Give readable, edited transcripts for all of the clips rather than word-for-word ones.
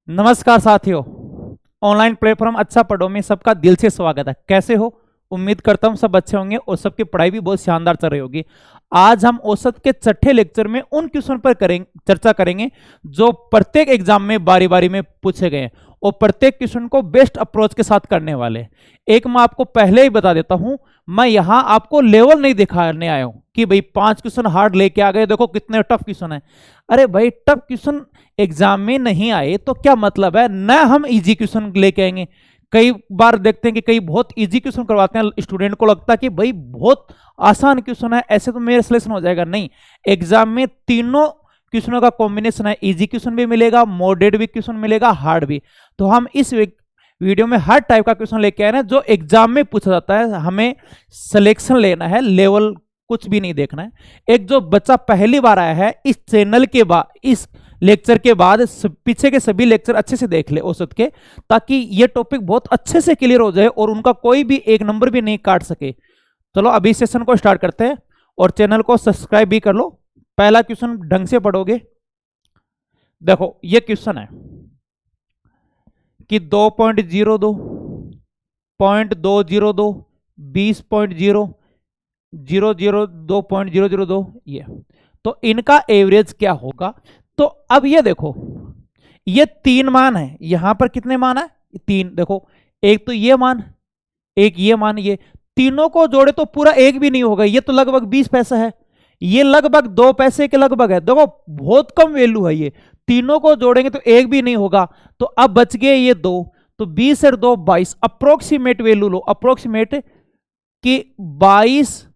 नमस्कार साथियों, online platform अच्छा पढ़ो में सबका दिल से स्वागत है। कैसे हो? उम्मीद करता हूँ सब अच्छे होंगे और सबकी पढ़ाई भी बहुत शानदार चल रही होगी। आज हम औसत के छठे लेक्चर में उन क्वेश्चन पर चर्चा करेंगे जो प्रत्येक एग्जाम में बारी बारी में पूछे गए हैं और प्रत्येक क्वेश्चन को बेस्ट अप्रोच के साथ करने वाले हैं। एक मैं आपको पहले ही बता देता हूं, मैं यहां आपको लेवल नहीं दिखाने आया हूं कि भाई 5 क्वेश्चन हार्ड लेके आ गए, देखो कितने टफ क्वेश्चन है। अरे भाई, टफ क्वेश्चन एग्जाम में नहीं आए तो क्या मतलब है? न हम इजी क्वेश्चन लेके आएंगे। कई बार देखते हैं कि कई बहुत इजी क्वेश्चन करवाते हैं, स्टूडेंट को लगता है कि भाई बहुत आसान क्वेश्चन है, ऐसे तो मेरा सिलेक्शन हो जाएगा। नहीं, एग्जाम में तीनों क्वेश्चनों का कॉम्बिनेशन है। इजी क्वेश्चन भी मिलेगा, मॉडरेट भी क्वेश्चन मिलेगा, हार्ड भी। तो हम इस वीडियो में हर टाइप का क्वेश्चन लेके आए हैं जो एग्जाम में पूछा जाता है। हमें सिलेक्शन लेना है, लेवल कुछ भी नहीं देखना है। एक जो बच्चा पहली बार आया है इस चैनल के बाद, इस लेक्चर के बाद पीछे के सभी लेक्चर अच्छे से देख ले औसत के, ताकि ये टॉपिक बहुत अच्छे से क्लियर हो जाए और उनका कोई भी एक नंबर भी नहीं काट सके। चलो अभी सेशन को स्टार्ट करते हैं और चैनल को सब्सक्राइब भी कर लो। पहला क्वेश्चन ढंग से पढ़ोगे। देखो ये क्वेश्चन है कि 2.02, 0.202, 20.0, 002.002, ये तो इनका एवरेज क्या होगा? तो अब ये देखो, ये 3 मान है, यहां पर कितने मान है? 3। देखो, एक तो ये मान, एक ये मान, ये तीनों को जोड़े तो पूरा एक भी नहीं होगा। ये तो लगभग 20 पैसा है, ये लगभग 2 पैसे के लगभग है। देखो बहुत कम वैल्यू है, ये तीनों को जोड़ेंगे तो एक भी नहीं होगा। तो अब बच गए ये 2, तो 20 और 2 22। अप्रोक्सीमेट वैल्यू लो, अप्रोक्सीमेट कि 22,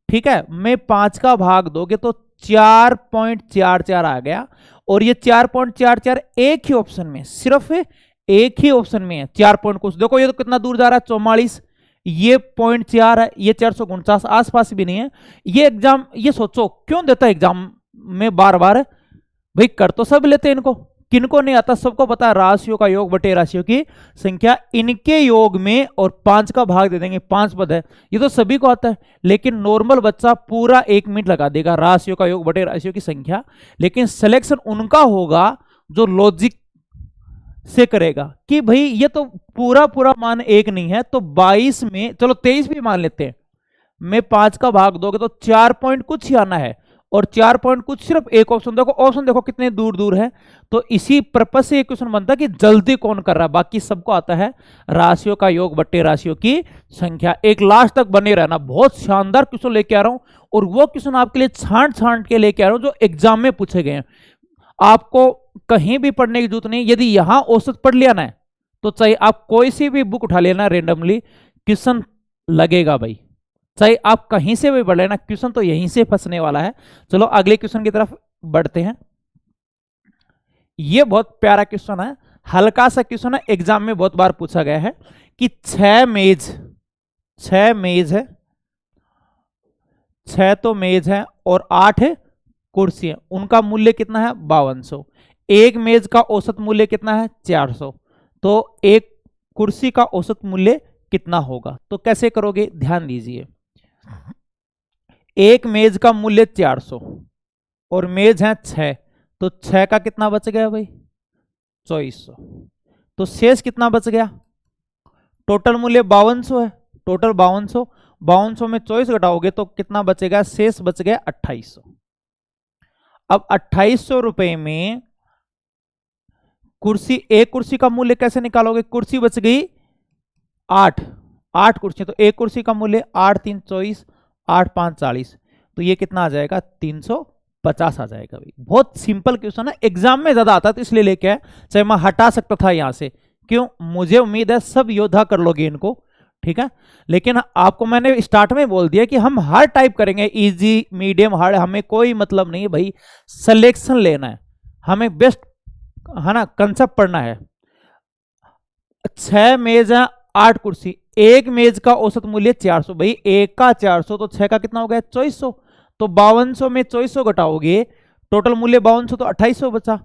ठीक है, में 5 का भाग दोगे तो 4.44 आ गया। और ये 4.44 एक ही ऑप्शन में, सिर्फ एक ही ऑप्शन में है। 4 पॉइंट कुछ, देखो ये तो कितना दूर जा रहा है, 44। ये 0.4 है, ये 449, आसपास भी नहीं है। ये एग्जाम, ये सोचो क्यों देता है एग्जाम में बार बार? भाई कर तो सब लेते हैं इनको, किनको नहीं आता? सबको पता है राशियों का योग बटे राशियों की संख्या, इनके योग में और 5 का भाग दे देंगे। 5 पद है, ये तो सभी को आता है। लेकिन नॉर्मल बच्चा पूरा 1 मिनट लगा देगा राशियों का योग बटे राशियों की संख्या। लेकिन सिलेक्शन उनका होगा जो लॉजिक से करेगा कि भाई ये तो पूरा पूरा मान एक नहीं है, तो 22 में, चलो 23 भी मान लेते हैं, में 5 का भाग दोगे तो 4 पॉइंट कुछ ही आना है। और 4 पॉइंट कुछ सिर्फ एक ऑप्शन, देखो ऑप्शन देखो कितने दूर दूर है। तो इसी पर्पस से एक क्वेश्चन बनता है कि जल्दी कौन कर रहा है। बाकी सबको आता है राशियों का योग बट्टे राशियों की संख्या। एक लास्ट तक बने रहना, बहुत शानदार क्वेश्चन लेके आ रहा हूं और वो क्वेश्चन आपके लिए छांट छांट के लेके आ रहा हूं जो एग्जाम में पूछे गए हैं। आपको कहीं भी पढ़ने की जरूरत नहीं। यदि यहां औसत पढ़ लिया ना तो चाहे आप कोई सी भी बुक उठा लेना रेंडमली, क्वेश्चन लगेगा भाई। चाहे आप कहीं से भी पढ़ लेना, क्वेश्चन तो यहीं से फंसने वाला है। चलो अगले क्वेश्चन की तरफ बढ़ते हैं। ये बहुत प्यारा क्वेश्चन है, हल्का सा क्वेश्चन है, एग्जाम में बहुत बार पूछा गया है कि 6 मेज है, 6 तो मेज है और 8 है कुर्सी है, उनका मूल्य कितना है? 5200। एक मेज का औसत मूल्य कितना है? 400। तो एक कुर्सी का औसत मूल्य कितना होगा? तो कैसे करोगे, ध्यान दीजिए। एक मेज का मूल्य 400 और मेज है 6, तो 6 का कितना बच गया भाई? 2400। तो शेष कितना बच गया? टोटल मूल्य 5200 है, टोटल 5200, 5200 में 24 घटाओगे तो कितना बचेगा? शेष बच गया 2800। अब 2800 रुपए में कुर्सी, एक कुर्सी का मूल्य कैसे निकालोगे? कुर्सी बच गई 8 कुर्सी, तो एक कुर्सी का मूल्य 8 3 24, 8 5 40, तो ये कितना आ जाएगा? 350 आ जाएगा भाई। बहुत सिंपल क्वेश्चन है, एग्जाम में ज्यादा आता है तो इसलिए लेके आए। चाहे मैं हटा सकता था यहां से, क्यों? मुझे उम्मीद है सब योद्धा कर लोगे इनको, ठीक है। लेकिन आपको मैंने स्टार्ट में बोल दिया कि हम हर टाइप करेंगे, इजी मीडियम हार्ड, हमें कोई मतलब नहीं भाई। सिलेक्शन लेना है हमें, बेस्ट है ना, कंसेप्ट पढ़ना है। 6 मेज है, 8 कुर्सी, एक मेज का औसत मूल्य 400, भाई एक का 400 तो 6 का कितना हो गया? 2400। तो 5200 में 2400 घटाओगे, टोटल मूल्य 5200, तो 2800 बचा।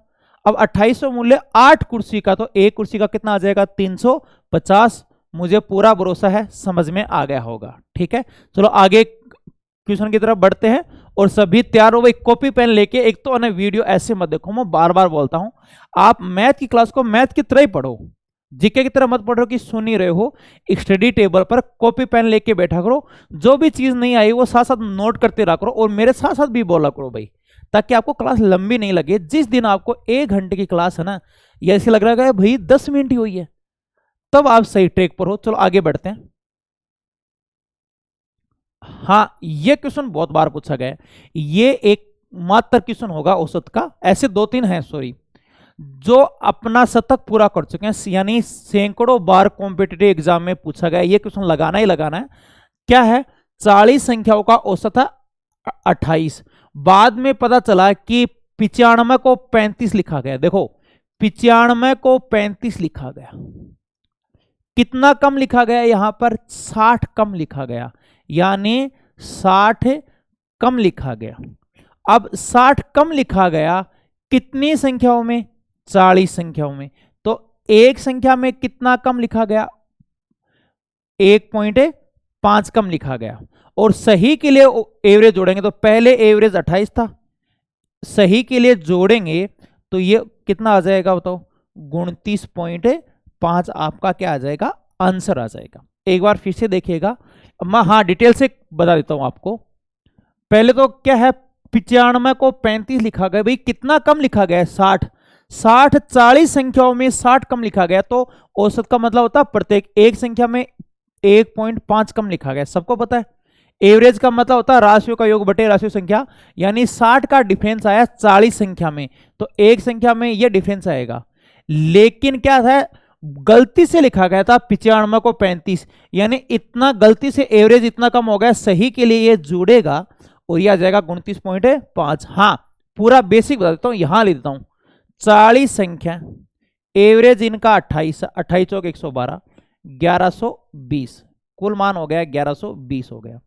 अब 2800 मूल्य 8 कुर्सी का, तो एक कुर्सी का कितना आ जाएगा? 350। मुझे पूरा भरोसा है समझ में आ गया होगा, ठीक है। चलो आगे क्वेश्चन की तरफ बढ़ते हैं और सभी तैयार हो भाई, कॉपी पेन लेके। एक तो ना वीडियो ऐसे मत देखो, मैं बार बार बोलता हूं, आप मैथ की क्लास को मैथ की तरह ही पढ़ो, जीके की तरह मत पढ़ो कि सुन ही रहे हो। स्टडी टेबल पर कॉपी पेन लेके बैठा करो, जो भी चीज नहीं आई वो साथ साथ नोट करते रहा करो, और मेरे साथ साथ भी बोला करो भाई, ताकि आपको क्लास लंबी नहीं लगे। जिस दिन आपको 1 घंटे की क्लास है ना, ये ऐसे लग रहा है भाई 10 मिनट ही हुई है, तब आप सही ट्रैक पर हो। चलो आगे बढ़ते हैं। हाँ, ये क्वेश्चन बहुत बार पूछा गया है, ये एक मात्र क्वेश्चन होगा औसत का, ऐसे 2-3 हैं सॉरी, जो अपना शतक पूरा कर चुके हैं, यानी सैकड़ों बार कॉम्पिटिटिव एग्जाम में पूछा गया है, ये क्वेश्चन लगाना ही लगाना है। क्या है? 40 संख्याओं का औसत है 28। बाद में पता चला कि 95 को 35 लिखा गया। देखो 95 को 35 लिखा गया, कितना कम लिखा गया यहां पर? 60 कम लिखा गया, यानी 60 कम लिखा गया। अब 60 कम लिखा गया कितनी संख्याओं में? 40 संख्याओं में। तो एक संख्या में कितना कम लिखा गया? 1.5 कम लिखा गया। और सही के लिए एवरेज जोड़ेंगे तो पहले एवरेज 28 था, सही के लिए जोड़ेंगे तो ये कितना आ जाएगा बताओ? 29.5 आपका क्या आ जाएगा? आंसर आ जाएगा। एक बार फिर से देखिएगा, मैं हाँ डिटेल से बता देता हूं आपको। पहले तो क्या है, 95 को 35 लिखा गया, भाई कितना कम लिखा गया है? 60। 40 संख्याओं में 60 कम लिखा गया, तो औसत का मतलब होता है प्रत्येक एक संख्या में 1.5 कम लिखा गया, सबको पता है। एवरेज का मतलब होता है राशियों का योग बटे राशियों संख्या, यानी 60 का डिफरेंस आया 40 संख्या में, तो एक संख्या में यह डिफरेंस आएगा। लेकिन क्या था, गलती से लिखा गया था 95 को 35, यानी इतना गलती से एवरेज इतना कम हो गया, सही के लिए ये जुड़ेगा और यह आ जाएगा 29.5। हाँ पूरा बेसिक बता देता हूं, यहां ले देता हूं। 40 संख्या, एवरेज इनका 28, 28 चौक 112, 1120, कुल मान हो गया 1120 हो गया।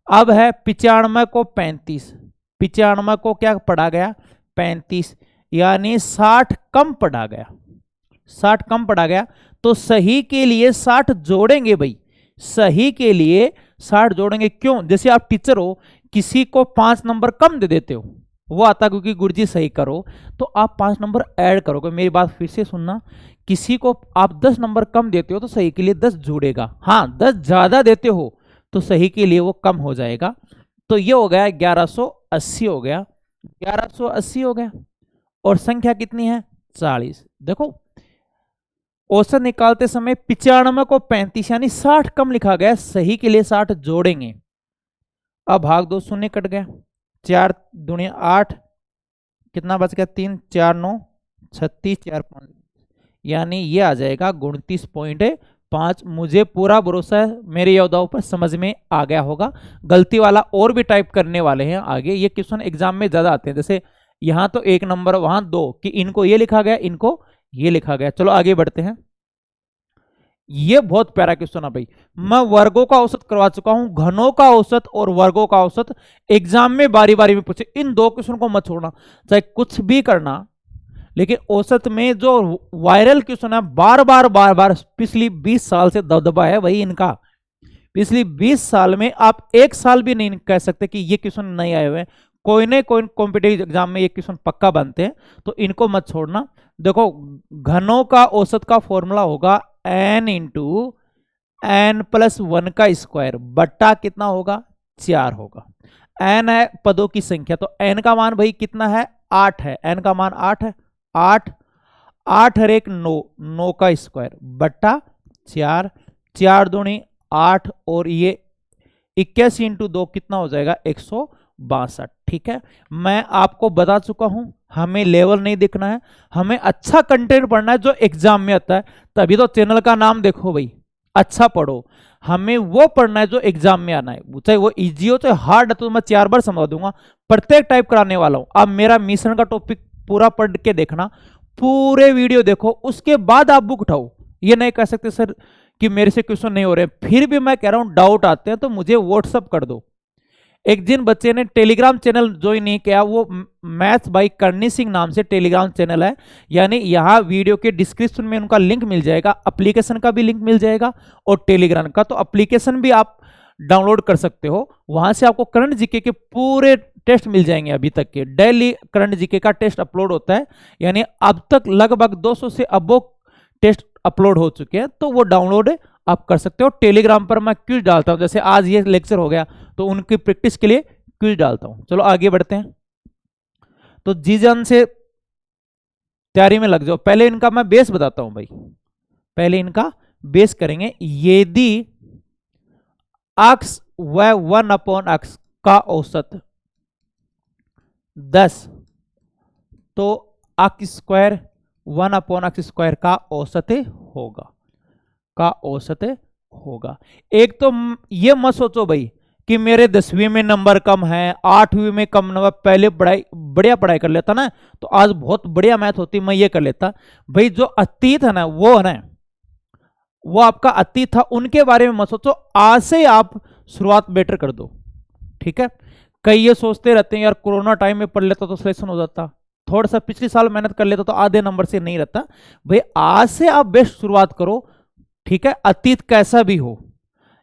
अब है 95 को 35, 95 को क्या पढ़ा गया? 35, यानी 60 कम पढ़ा गया, 60 कम पढ़ा गया। तो सही के लिए 60 जोड़ेंगे भाई, सही के लिए 60 जोड़ेंगे। क्यों? जैसे आप टीचर हो, किसी को 5 नंबर कम दे देते हो, वो आता क्योंकि गुरुजी सही करो, तो आप 5 नंबर ऐड करोगे। मेरी बात फिर से सुनना, किसी को आप 10 नंबर कम देते हो तो सही के लिए 10 जुड़ेगा। हाँ 10 ज्यादा देते हो तो सही के लिए वो कम हो जाएगा। तो ये हो गया 1180 हो गया, 1180 हो गया। और संख्या कितनी है? 40। देखो औसत निकालते समय 95 को 35 यानी 60 कम लिखा गया, सही के लिए 60 जोड़ेंगे। अब भाग दो, शून्य कट गया, 4 दूनी 8, कितना बच गया? 3 4 9 36, 4 5, यानी ये आ जाएगा 29.5। मुझे पूरा भरोसा है मेरे योद्धाओं पर समझ में आ गया होगा। गलती वाला और भी टाइप करने वाले हैं आगे, ये क्वेश्चन एग्जाम में ज्यादा आते हैं। जैसे यहां तो 1 नंबर, वहां 2, कि इनको ये लिखा गया, इनको ये लिखा गया। चलो आगे बढ़ते हैं। ये बहुत प्यारा क्वेश्चन है भाई, मैं वर्गों का औसत करवा चुका हूं, घनों का औसत और वर्गों का औसत एग्जाम में बारी बारी में पूछे। इन 2 क्वेश्चन को मत छोड़ना, चाहे कुछ भी करना, लेकिन औसत में जो वायरल क्वेश्चन है बार बार पिछली 20 साल से दबदबा है भाई इनका। पिछली 20 साल में आप एक साल भी नहीं कह सकते कि ये क्वेश्चन नहीं आए हुए हैं। कोई न कोई कॉम्पिटिटिव एग्जाम में ये क्वेश्चन पक्का बनते हैं, तो इनको मत छोड़ना। देखो घनों का औसत का फॉर्मूला होगा n इंटू n+1 का स्क्वायर बट्टा कितना होगा? 4 होगा। n है पदों की संख्या, तो n का मान भाई कितना है? 8 है, n का मान 8 है। 8 हर एक 9, 9 का स्क्वायर बट्टा 4, 4 दूनी 8, और ये 81 इंटू 2 कितना हो जाएगा? 162। ठीक है, मैं आपको बता चुका हूं, हमें लेवल नहीं देखना है, हमें अच्छा कंटेंट पढ़ना है जो एग्जाम में आता है। तभी तो चैनल का नाम देखो भाई, अच्छा पढ़ो। हमें वो पढ़ना है जो एग्जाम में आना है, चाहे वो इजी हो चाहे हार्ड है, तो मैं 4 बार समझा दूंगा, प्रत्येक टाइप कराने वाला हूं। अब मेरा मिश्रण का टॉपिक पूरा पढ़ के देखना, पूरे वीडियो देखो, उसके बाद आप बुक उठाओ। ये नहीं कह सकते सर कि मेरे से क्वेश्चन नहीं हो रहे, फिर भी मैं कह रहा हूं डाउट आते हैं तो मुझे व्हाट्सअप कर दो। एक जिन बच्चे ने टेलीग्राम चैनल ज्वाइन नहीं किया, वो मैथ्स बाय करनी सिंह नाम से टेलीग्राम चैनल है, यानी यहाँ वीडियो के डिस्क्रिप्शन में उनका लिंक मिल जाएगा, एप्लीकेशन का भी लिंक मिल जाएगा और टेलीग्राम का। तो एप्लीकेशन भी आप डाउनलोड कर सकते हो, वहां से आपको करंट जीके के पूरे टेस्ट मिल जाएंगे अभी तक के। डेली करंट जीके का टेस्ट अपलोड होता है, यानी अब तक लगभग 200 से अबोव टेस्ट अपलोड हो चुके हैं, तो वो डाउनलोड आप कर सकते हो। टेलीग्राम पर मैं क्विज डालता हूं, जैसे आज ये लेक्चर हो गया तो उनकी प्रैक्टिस के लिए क्विज डालता हूं। चलो आगे बढ़ते हैं। तो जी जान से तैयारी में लग जाओ। पहले इनका मैं बेस बताता हूं भाई, पहले इनका बेस करेंगे। यदि अक्स व 1/x का औसत 10, तो अक्स स्क्वायर 1/x² का औसत होगा, का औसत होगा। एक तो ये मत सोचो भाई कि मेरे 10वीं में नंबर कम है, 8वीं में कम नंबर, पहले पढ़ाई बढ़िया पढ़ाई कर लेता ना तो आज बहुत बढ़िया मैथ होती, मैं ये कर लेता। भाई जो अतीत है ना, वो है ना, वो आपका अतीत था, उनके बारे में मत सोचो। आज से आप शुरुआत बेटर कर दो, ठीक है। कई ये सोचते रहते हैं यार कोरोना टाइम में पढ़ लेता तो सिलेक्शन हो जाता, थोड़ा सा पिछले साल मेहनत कर लेता तो आधे नंबर से नहीं रहता। भाई आज से आप बेस्ट शुरुआत करो, ठीक है। अतीत कैसा भी हो,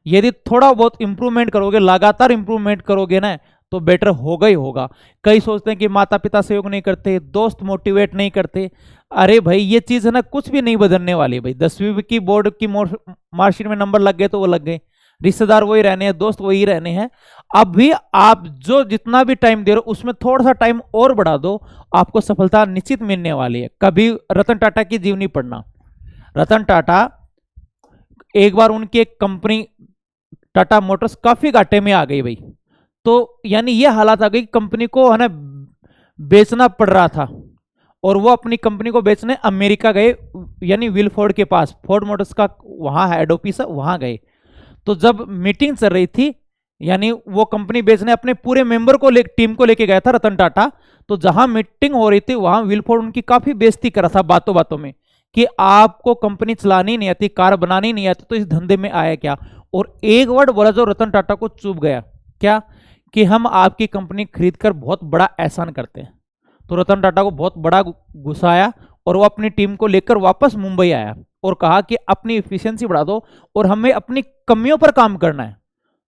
यदि थोड़ा बहुत इंप्रूवमेंट करोगे, लगातार इंप्रूवमेंट करोगे ना, तो बेटर होगा ही होगा। कई सोचते हैं कि माता पिता सहयोग नहीं करते, दोस्त मोटिवेट नहीं करते। अरे भाई ये चीज है ना, कुछ भी नहीं बदलने वाली। भाई 10वीं की बोर्ड की मार्कशीट में नंबर लग गए तो वो लग गए, रिश्तेदार वही रहने हैं, दोस्त वही रहने हैं। अब भी आप जो जितना भी टाइम दे रहे हो उसमें थोड़ा सा टाइम और बढ़ा दो, आपको सफलता निश्चित मिलने वाली है। कभी रतन टाटा की जीवनी पढ़ना। रतन टाटा एक बार उनकी एक कंपनी टाटा मोटर्स काफी घाटे में आ गई भाई, तो यानी ये हालात आ गई कंपनी को है ना बेचना पड़ रहा था, और वो अपनी कंपनी को बेचने अमेरिका गए, यानी विलफोर्ड के पास, फोर्ड मोटर्स का वहां हेड ऑफिस है, वहां गए। तो जब मीटिंग चल रही थी, यानी वो कंपनी बेचने अपने पूरे मेंबर को टीम को लेके गया था रतन टाटा, तो जहां मीटिंग हो रही थी वहां विलफोर्ड उनकी काफी बेइज्जती कर रहा था बातों बातों में कि आपको कंपनी चलानी नहीं आती, कार बनानी नहीं आती, तो इस धंधे में आया क्या। और एक वर्ड बोला जो रतन टाटा को चुभ गया, क्या, कि हम आपकी कंपनी खरीदकर बहुत बड़ा एहसान करते हैं। तो रतन टाटा को बहुत बड़ा गुस्सा आया और वो अपनी टीम को लेकर वापस मुंबई आया और कहा कि अपनी इफिशियंसी बढ़ा दो और हमें अपनी कमियों पर काम करना है।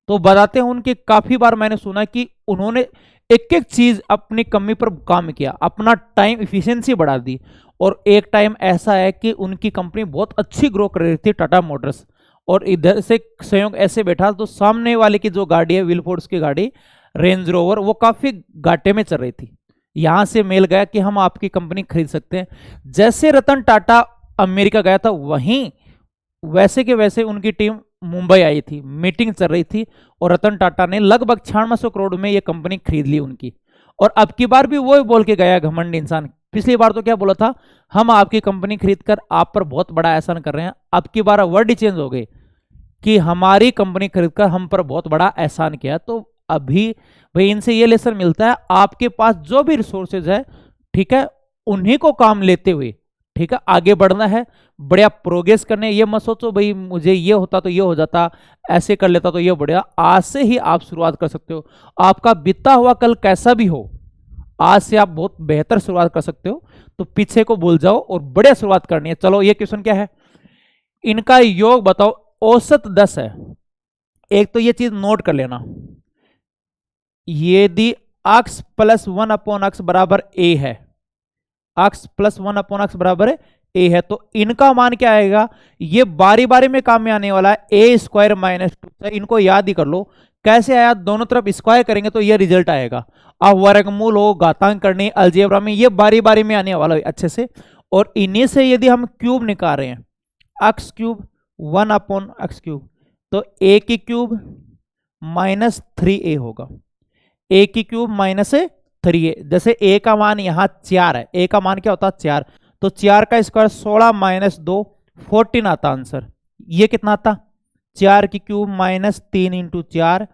तो बताते हैं उनके काफी बार मैंने सुना कि उन्होंने एक एक चीज अपनी कमी पर काम किया, अपना टाइम इफिशियंसी बढ़ा दी। और एक टाइम ऐसा है कि उनकी कंपनी बहुत अच्छी ग्रो कर रही थी टाटा मोटर्स, और इधर से संयोग ऐसे बैठा तो सामने वाले की जो गाड़ी है विलफोर्ड्स की गाड़ी रेंज रोवर, वो काफी घाटे में चल रही थी। यहां से मेल गया कि हम आपकी कंपनी खरीद सकते हैं। जैसे रतन टाटा अमेरिका गया था, वहीं वैसे के वैसे उनकी टीम मुंबई आई थी, मीटिंग चल रही थी, और रतन टाटा ने लगभग 9600 करोड़ में यह कंपनी खरीद ली उनकी। और अब की बार भी वो बोल के गया घमंड इंसान। पिछली बार तो क्या बोला था, हम आपकी कंपनी खरीदकर आप पर बहुत बड़ा एहसान कर रहे हैं। अब की बार वर्ड ही चेंज हो गए कि हमारी कंपनी खरीदकर हम पर बहुत बड़ा एहसान किया। तो अभी भाई इनसे ये लेसन मिलता है, आपके पास जो भी रिसोर्सेज है, ठीक है, उन्हीं को काम लेते हुए, ठीक है, आगे बढ़ना है, बढ़िया प्रोग्रेस करने। ये मत सोचो भाई मुझे ये होता तो ये हो जाता, ऐसे कर लेता तो ये बढ़िया। आज से ही आप शुरुआत कर सकते हो। आपका बीता हुआ कल कैसा भी हो, आज से आप बहुत बेहतर शुरुआत कर सकते हो। तो पीछे को भूल जाओ और बढ़िया शुरुआत करनी है। चलो ये क्वेश्चन क्या है, इनका योग बताओ। औसत 10 है। एक तो ये चीज नोट कर लेना, यदि x + 1/x बराबर a है, x + 1/x बराबर a है, तो इनका मान क्या आएगा, ये बारी बारी में काम में आने वाला है, a² - 2। इनको याद ही कर लो। कैसे आया, दोनों तरफ स्क्वायर करेंगे तो ये रिजल्ट आएगा। अब वर्गमूल हो, घातांक करनी, अलजेब्रा में ये बारी बारी में आने वाला है अच्छे से। और इन्हीं से यदि हम क्यूब निकाल रहे हैं, x³ 1/x³, तो a की क्यूब -3a होगा, a की क्यूब -3a। जैसे a का मान यहां 4 है, a का मान क्या होता है 4, तो 4 का स्क्वायर 16 - 2 14 आता आंसर। ये कितना आता, 4 की क्यूब -3 × 4,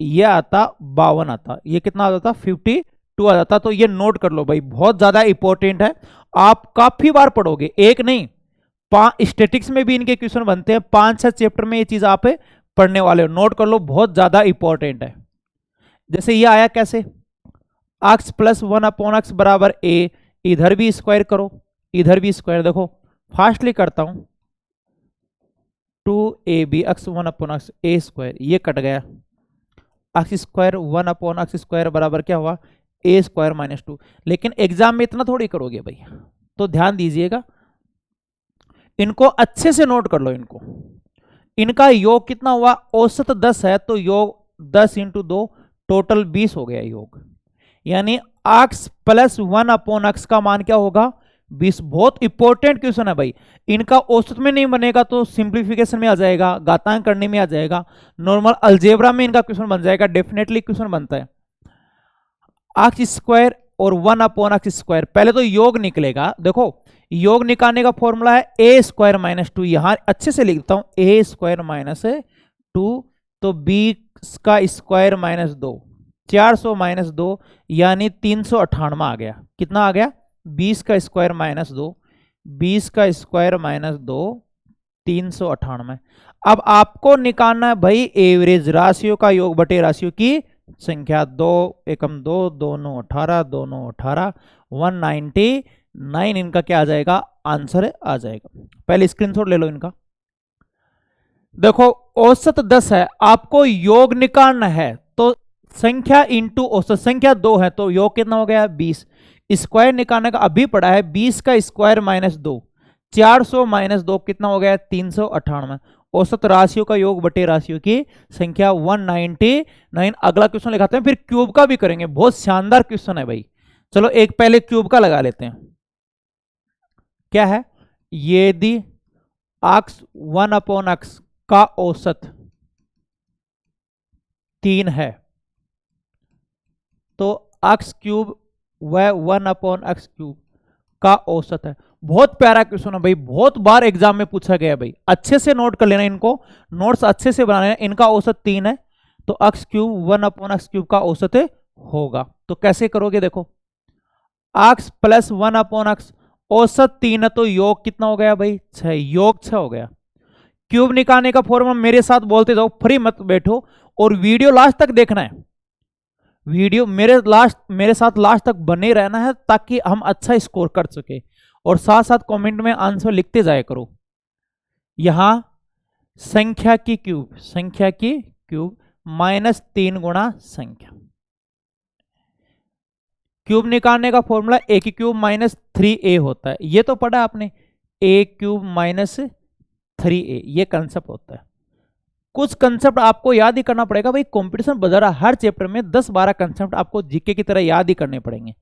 ये आता 52 आता। ये कितना आता था, 52 आ जाता। तो ये नोट कर लो भाई, बहुत ज्यादा इंपॉर्टेंट है, आप काफी बार पढ़ोगे, एक नहीं, स्टेटिक्स में भी इनके क्वेश्चन बनते हैं, 5-6 चैप्टर में ये चीज आप पढ़ने वाले हो। नोट कर लो, बहुत ज्यादा इंपॉर्टेंट है। जैसे ये आया कैसे, x + 1/x बराबर a, इधर भी स्क्वायर करो, इधर भी स्क्वायर। देखो फास्टली करता हूं, 2ab x 1/x a², ये कट गया। एक्स स्क्वायर 1/x² बराबर क्या हुआ a² - 2। लेकिन एग्जाम में इतना थोड़ी करोगे भाई, तो ध्यान दीजिएगा, इनको अच्छे से नोट कर लो। इनका योग कितना हुआ, औसत 10 है तो योग 10 × 2 टोटल 20 हो गया योग, यानी x + 1/x का मान क्या होगा 20। बहुत इंपॉर्टेंट क्वेश्चन है भाई, इनका औसत में नहीं बनेगा तो सिंप्लीफिकेशन में आ जाएगा, घातांक करने में आ जाएगा, नॉर्मल अलजेब्रा में इनका क्वेश्चन बन जाएगा, डेफिनेटली क्वेश्चन बनता है। x² और 1/x², पहले तो योग निकलेगा। देखो योग निकालने का फॉर्मूला है a² - 2, यहां अच्छे से लिखता हूं a² - 2, तो b² - 2, 400 - 2 यानी 398 आ गया। कितना आ गया 20² - 2, 20² - 2 398। अब आपको निकालना है भाई एवरेज, राशियों का योग बटे राशियों की संख्या। 2 एकम 2, 2 9 18, 2 9 18, 199 इनका क्या आ जाएगा आंसर आ जाएगा। पहले स्क्रीनशॉट ले लो इनका। देखो औसत 10 है, आपको योग निकालना है तो संख्या इंटू औसत, संख्या 2 है तो योग कितना हो गया 20। स्क्वायर निकालने का अभी पड़ा है 20² - 2, 400 - 2 कितना हो गया 398। औसत राशियों का योग बटे राशियों की संख्या 199। अगला क्वेश्चन लिखाते हैं, फिर क्यूब का भी करेंगे, बहुत शानदार क्वेश्चन है भाई। चलो एक पहले क्यूब का लगा लेते हैं। क्या है, यदि x 1/x का औसत 3 है तो x³ व 1/x³ का औसत है। बहुत प्यारा क्वेश्चन है भाई, बहुत बार एग्जाम में पूछा गया भाई, अच्छे से नोट कर लेना, इनको नोट्स अच्छे से बनाने। इनका औसत 3 है तो x³ 1/x³ का औसत होगा। तो कैसे करोगे, देखो x + 1/x, औसत 3 है तो योग कितना हो गया भाई 6, योग 6 हो गया। क्यूब निकालने का फॉर्मूला मेरे साथ बोलते जाओ, फ्री मत बैठो, और वीडियो लास्ट तक देखना है। वीडियो मेरे साथ लास्ट तक बने रहना है ताकि हम अच्छा स्कोर कर सके, और साथ साथ कमेंट में आंसर लिखते जाया करो। यहां संख्या की क्यूब -3 गुणा संख्या। क्यूब निकालने का फॉर्मूला a³ - 3a होता है, ये तो पढ़ा आपने, a³ - 3a, ये कंसेप्ट होता है। कुछ कंसेप्ट आपको याद ही करना पड़ेगा भाई, कंपटीशन बजा रहा, हर चैप्टर में 10-12 कंसेप्ट आपको जीके की तरह याद ही करने पड़ेंगे।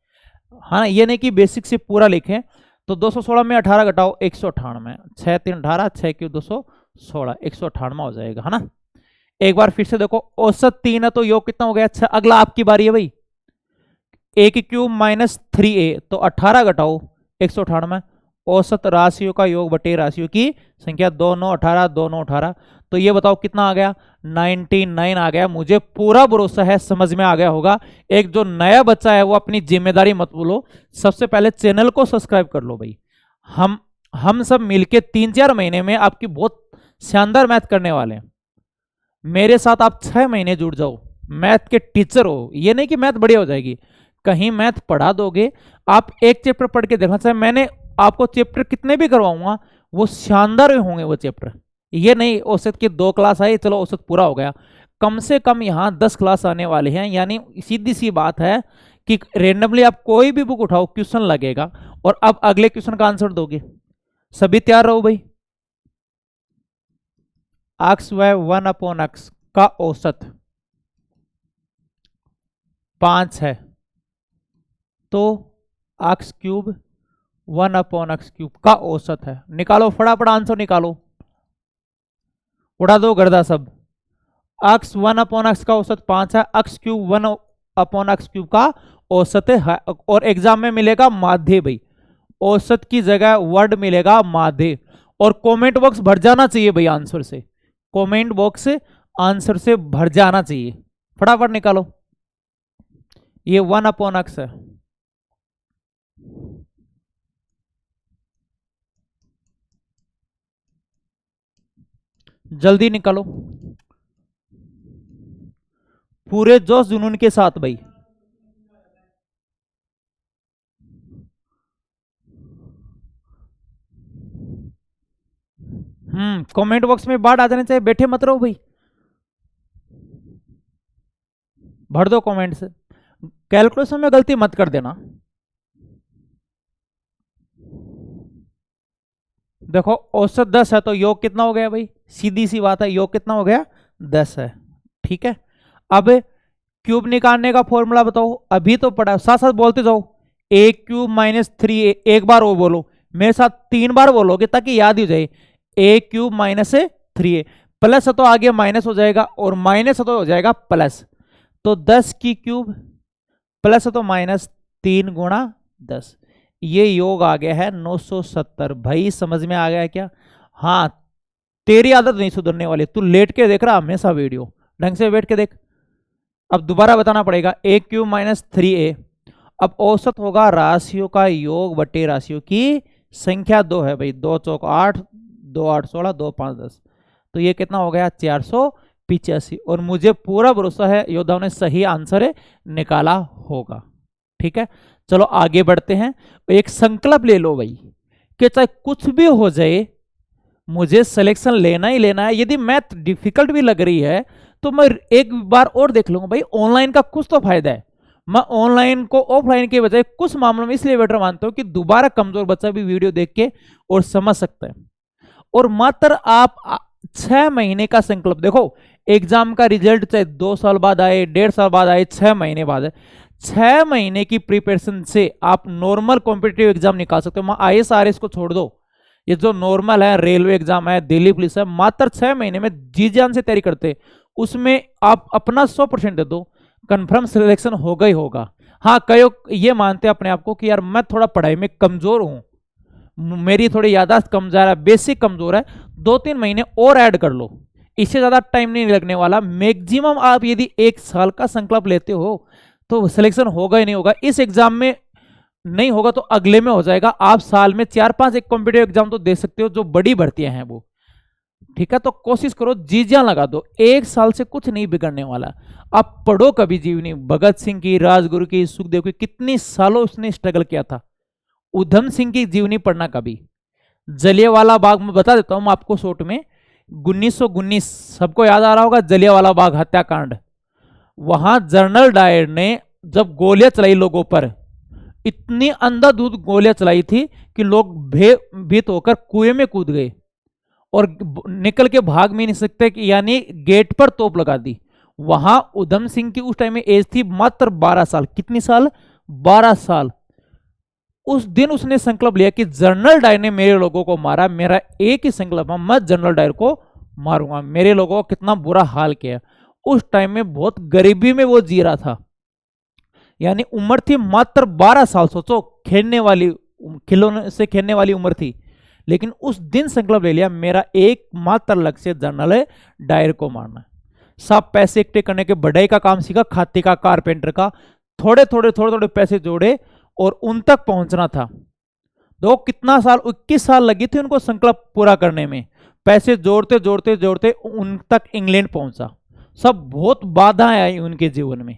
हाँ, ये नहीं कि बेसिक से पूरा लिखें। तो 216 में 18 घटाओ 198, 6 3 18, 6 क्यू 216, 198 हो जाएगा, है ना। एक बार फिर से देखो, औसत 3 है तो योग कितना हो गया 6। अगला आपकी बारी है भाई, a³ - 3a, तो 18 घटाओ 198, औसत राशियों का योग बटे राशियों की संख्या। 2 9 18, 2 9 18, तो ये बताओ कितना आ गया 99 आ गया। मुझे पूरा भरोसा है समझ में आ गया होगा। एक जो नया बच्चा है वो अपनी जिम्मेदारी मत भूलो, सबसे पहले चैनल को सब्सक्राइब कर लो भाई। हम सब मिलके 3-4 महीने में आपकी बहुत शानदार मैथ करने वाले हैं। मेरे साथ आप 6 महीने जुड़ जाओ, मैथ के टीचर हो, ये नहीं कि मैथ बढ़िया हो जाएगी, कहीं मैथ पढ़ा दोगे। आप एक चैप्टर पढ़ के देखना, चाहे मैंने आपको चैप्टर कितने भी करवाऊंगा वो शानदार होंगे वो चैप्टर। ये नहीं औसत की 2 क्लास आई चलो औसत पूरा हो गया, कम से कम यहां 10 क्लास आने वाले हैं। यानी सीधी सी बात है कि रेंडमली आप कोई भी बुक उठाओ क्वेश्चन लगेगा, और अब अगले क्वेश्चन का आंसर दोगे। सभी तैयार रहो भाई। x व 1/x का औसत 5 है तो x³ 1/x³ का औसत है। निकालो फटाफट आंसर निकालो, उड़ा दो गर्दा सब। x 1/x का औसत 5 है, x³ 1/x³ का औसत है, और एग्जाम में मिलेगा माध्य भाई, औसत की जगह वर्ड मिलेगा माध्य। और कमेंट बॉक्स भर जाना चाहिए भाई आंसर से, कमेंट बॉक्स आंसर से भर जाना चाहिए, फटाफट निकालो। ये 1/x है, जल्दी निकालो पूरे जोश जुनून के साथ भाई। कमेंट बॉक्स में बाढ़ आ जाने चाहिए, बैठे मत रहो भाई। भर दो कमेंट से। कैलकुलेशन में गलती मत कर देना। देखो औसत 10 है तो योग कितना हो गया भाई, सीधी सी बात है, योग कितना हो गया 10 है। ठीक है, अब क्यूब निकालने का फॉर्मूला बताओ, अभी तो पढ़ा, साथ साथ बोलते जाओ। ए क्यूब माइनस 3a, एक बार वो बोलो, मेरे साथ 3 बार बोलोगे ताकि याद ही हो जाए। ए क्यूब माइनस 3a, प्लस है तो आगे माइनस हो जाएगा, और माइनस है तो हो जाएगा प्लस। तो 10 की क्यूब प्लस है तो माइनस 3 गुणा 10, ये योग आ गया है 970। भाई समझ में आ गया क्या? हाँ, तेरी आदत नहीं सुधरने वाली, तू लेट के देख रहा हमेशा वीडियो, ढंग से बैठ के देख। अब दोबारा बताना पड़ेगा, ए क्यूब माइनस 3a। अब औसत होगा राशियों का योग बटे राशियों की संख्या 2 है भाई, 2 चौक 8, 2 8 16, 2 5 10, तो ये कितना हो गया 485। और मुझे पूरा भरोसा है योद्धाओं ने सही आंसर निकाला होगा। ठीक है, चलो आगे बढ़ते हैं। एक संकल्प ले लो भाई कि चाहे कुछ भी हो जाए मुझे सिलेक्शन लेना ही लेना है। यदि मैथ डिफिकल्ट भी लग रही है तो मैं एक बार और देख लूंगा भाई, ऑनलाइन का कुछ तो फायदा है। मैं ऑनलाइन को ऑफलाइन के बजाय कुछ मामलों में इसलिए बेटर मानता हूं कि दोबारा कमजोर बच्चा भी वीडियो देख के और समझ सकता है। और मात्र आप 6 महीने का संकल्प देखो, एग्जाम का रिजल्ट चाहे 2 साल बाद आए, 1.5 साल बाद आए, 6 महीने बाद आए, 6 महीने की प्रिपरेशन से आप नॉर्मल कॉम्पिटिटिव एग्जाम निकाल सकते हो। IAS RS को छोड़ दो, ये जो नॉर्मल है, रेलवे एग्जाम है, दिल्ली पुलिस है, मात्र 6 महीने में जी जान से तैयारी करते, उसमें आप अपना 100% दे दो, कंफर्म सिलेक्शन होगा ही होगा। हाँ, कई ये मानते हैं अपने आप को कि यार मैं थोड़ा पढ़ाई में कमजोर हूं, मेरी थोड़ी याददाश्त कमजोर है, बेसिक कमजोर है, 2-3 महीने और ऐड कर लो, इससे ज्यादा टाइम नहीं लगने वाला। मैक्सिमम आप यदि 1 साल का संकल्प लेते हो तो सिलेक्शन होगा ही नहीं होगा। इस एग्जाम में नहीं होगा तो अगले में हो जाएगा। आप साल में 4-5 एक कॉम्पिटिटिव एग्जाम तो दे सकते हो जो बड़ी भर्तियां हैं वो। ठीक है, तो कोशिश करो, जी जान लगा दो, 1 साल से कुछ नहीं बिगड़ने वाला। आप पढ़ो कभी जीवनी, भगत सिंह की, राजगुरु की, सुखदेव की, कितनी सालों उसने स्ट्रगल किया था। उधम सिंह की जीवनी पढ़ना कभी। जलियांवाला बाग में बता देता हूं आपको शॉर्ट में, 1919 सबको याद आ रहा होगा, जलियांवाला बाग हत्याकांड। वहां जनरल डायर ने जब गोलियां चलाई लोगों पर, इतनी अंधाधुंध गोलियां चलाई थी कि लोग भयभीत होकर कुएं में कूद गए और निकल के भाग भी नहीं सकते, यानी गेट पर तोप लगा दी। वहां उधम सिंह की उस टाइम में एज थी मात्र 12 साल। कितनी साल? 12 साल। उस दिन उसने संकल्प लिया कि जनरल डायर ने मेरे लोगों को मारा, मेरा एक ही संकल्प है, मैं जनरल डायर को मारूंगा। मेरे लोगों को कितना बुरा हाल किया। उस टाइम में बहुत गरीबी में वो जी रहा था, यानी उम्र थी मात्र 12 साल। सोचो, खेलने वाली, खिलौने से खेलने वाली उम्र थी, लेकिन उस दिन संकल्प ले लिया, मेरा एकमात्र लक्ष्य जनरल डायर को मारना। सब पैसे इकट्ठे करने के बढ़ाई का काम सीखा, खाती का, कारपेंटर का, थोड़े थोड़े पैसे जोड़े और उन तक पहुंचना था। दो कितना साल, 21 साल लगी थी उनको संकल्प पूरा करने में। पैसे जोड़ते जोड़ते जोड़ते उन तक इंग्लैंड पहुंचा। सब बहुत बाधाएं आई उनके जीवन में,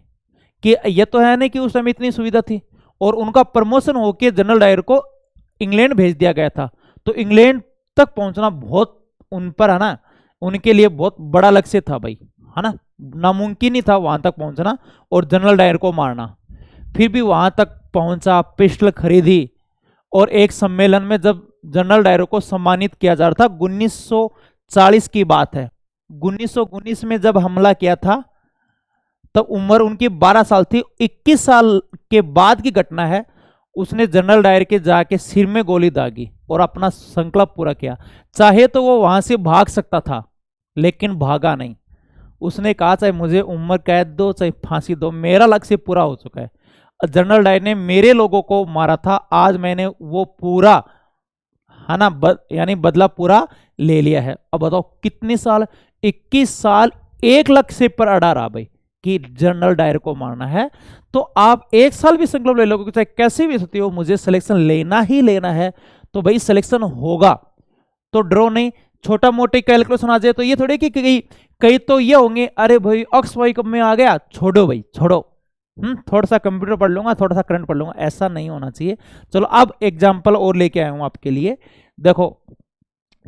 कि यह तो है नहीं कि उस समय इतनी सुविधा थी। और उनका प्रमोशन होकर जनरल डायर को इंग्लैंड भेज दिया गया था। तो इंग्लैंड तक पहुंचना बहुत उन पर, है ना, उनके लिए बहुत बड़ा लक्ष्य था भाई, है ना, नामुमकिन ही था वहां तक पहुंचना और जनरल डायर को मारना। फिर भी वहां तक पहुंचा, पिस्टल खरीदी, और एक सम्मेलन में जब जनरल डायर को सम्मानित किया जा रहा था, 1940 की बात है, 1919 में जब हमला किया था तब उम्र उनकी 12 साल थी। 21 साल के बाद की घटना है। उसने जनरल डायर के जाके सिर में गोली दागी और अपना संकल्प पूरा किया। चाहे तो वो वहां से भाग सकता था, लेकिन भागा नहीं। उसने कहा चाहे मुझे उम्र कैद दो, चाहे फांसी दो, मेरा लक्ष्य पूरा हो चुका है। जनरल डायर ने मेरे लोगों को मारा था, आज मैंने वो पूरा, है ना, यानी बदला पूरा ले लिया है। अब बताओ कितने साल, 21 साल एक लक्ष्य पर अड़ा रहा भाई कि जनरल डायर को मारना है। तो आप 1 साल भी संकल्प ले लोगे, चाहे कैसे भी स्थिति हो, मुझे सिलेक्शन लेना ही लेना है, तो भाई सिलेक्शन होगा। तो ड्रो नहीं, छोटा मोटे कैलकुलेशन आ जाए तो ये थोड़े कि कई तो ये होंगे, अरे भाई अक्स वाई कब में आ गया, छोड़ो भाई छोड़ो, थोड़ा सा कंप्यूटर पढ़ लूंगा, थोड़ा सा करंट पढ़ लूंगा, ऐसा नहीं होना चाहिए। चलो अब एग्जाम्पल और लेके आया हूं आपके लिए। देखो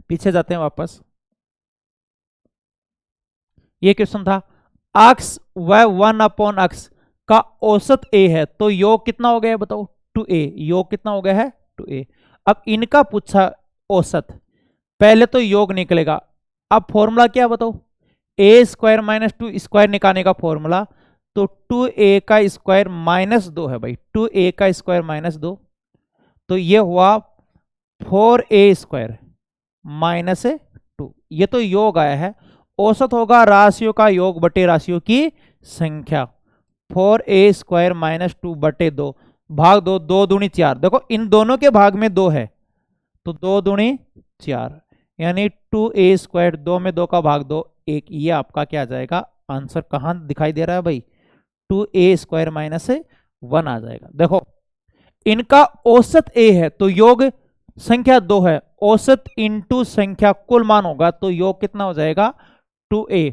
पीछे जाते हैं वापस। ये क्वेश्चन था, अक्स व 1/x का औसत a है, तो योग कितना हो गया बताओ, 2a। योग कितना हो गया है, 2a। अब इनका पूछा औसत, पहले तो योग निकलेगा। अब फॉर्मूला क्या बताओ, a² - 2 स्क्वायर निकालने का फॉर्मूला, तो 2a का स्क्वायर -2 है भाई, 2a का स्क्वायर -2, तो ये हुआ 4a² -2। ये तो योग आया है। औसत होगा राशियों का योग बटे राशियों की संख्या, 4a² - 2 बटे 2 भाग 2, 2 दूनी 4। देखो इन दोनों के भाग में 2 है, तो 2 दूनी 4, यानी 2a², 2 में 2 का भाग 2, 1। ये आपका क्या आ जाएगा आंसर, कहां दिखाई दे रहा है भाई, 2a² - 1 आ जाएगा। देखो इनका औसत a है, तो योग संख्या 2 है, औसत इंटू संख्या कुल मान होगा, तो योग कितना हो जाएगा 2a।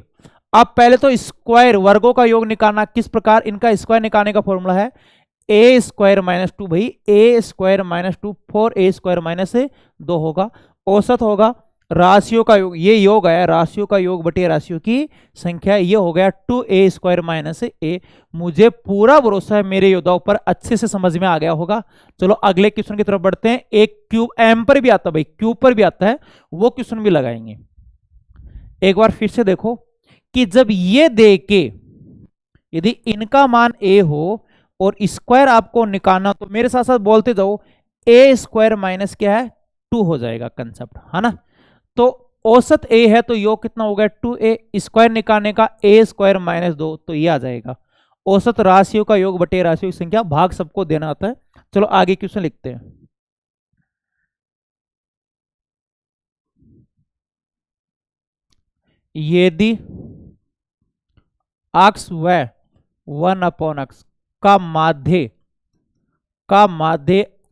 अब पहले तो स्क्वायर वर्गों का योग निकालना, किस प्रकार, इनका स्क्वायर निकालने का फॉर्मूला है a² - 2 भाई, a² - 2 4a² - 2 होगा। औसत होगा राशियों का योग, ये योग आया राशियों का योग बटे राशियों की संख्या, ये हो गया 2a² - a। मुझे पूरा भरोसा है मेरे योद्धाओं पर, अच्छे से समझ में आ गया होगा। चलो अगले क्वेश्चन की तरफ बढ़ते हैं। एक क्यूब एम पर भी आता है भाई, क्यूब पर भी आता है, वो क्वेश्चन भी लगाएंगे। एक बार फिर से देखो कि जब ये दे के यदि इनका मान a हो और स्क्वायर आपको निकालना, तो मेरे साथ साथ बोलते जाओ, a² माइनस क्या है 2 हो जाएगा कंसेप्ट, है ना। तो औसत a है, तो योग कितना हो गया 2a, स्क्वायर निकालने का a² - 2, तो ये आ जाएगा औसत राशियों का योग बटे राशियों की संख्या, भाग सबको देना आता है। चलो आगे क्वेश्चन लिखते हैं। यदि x व 1/x का माध्य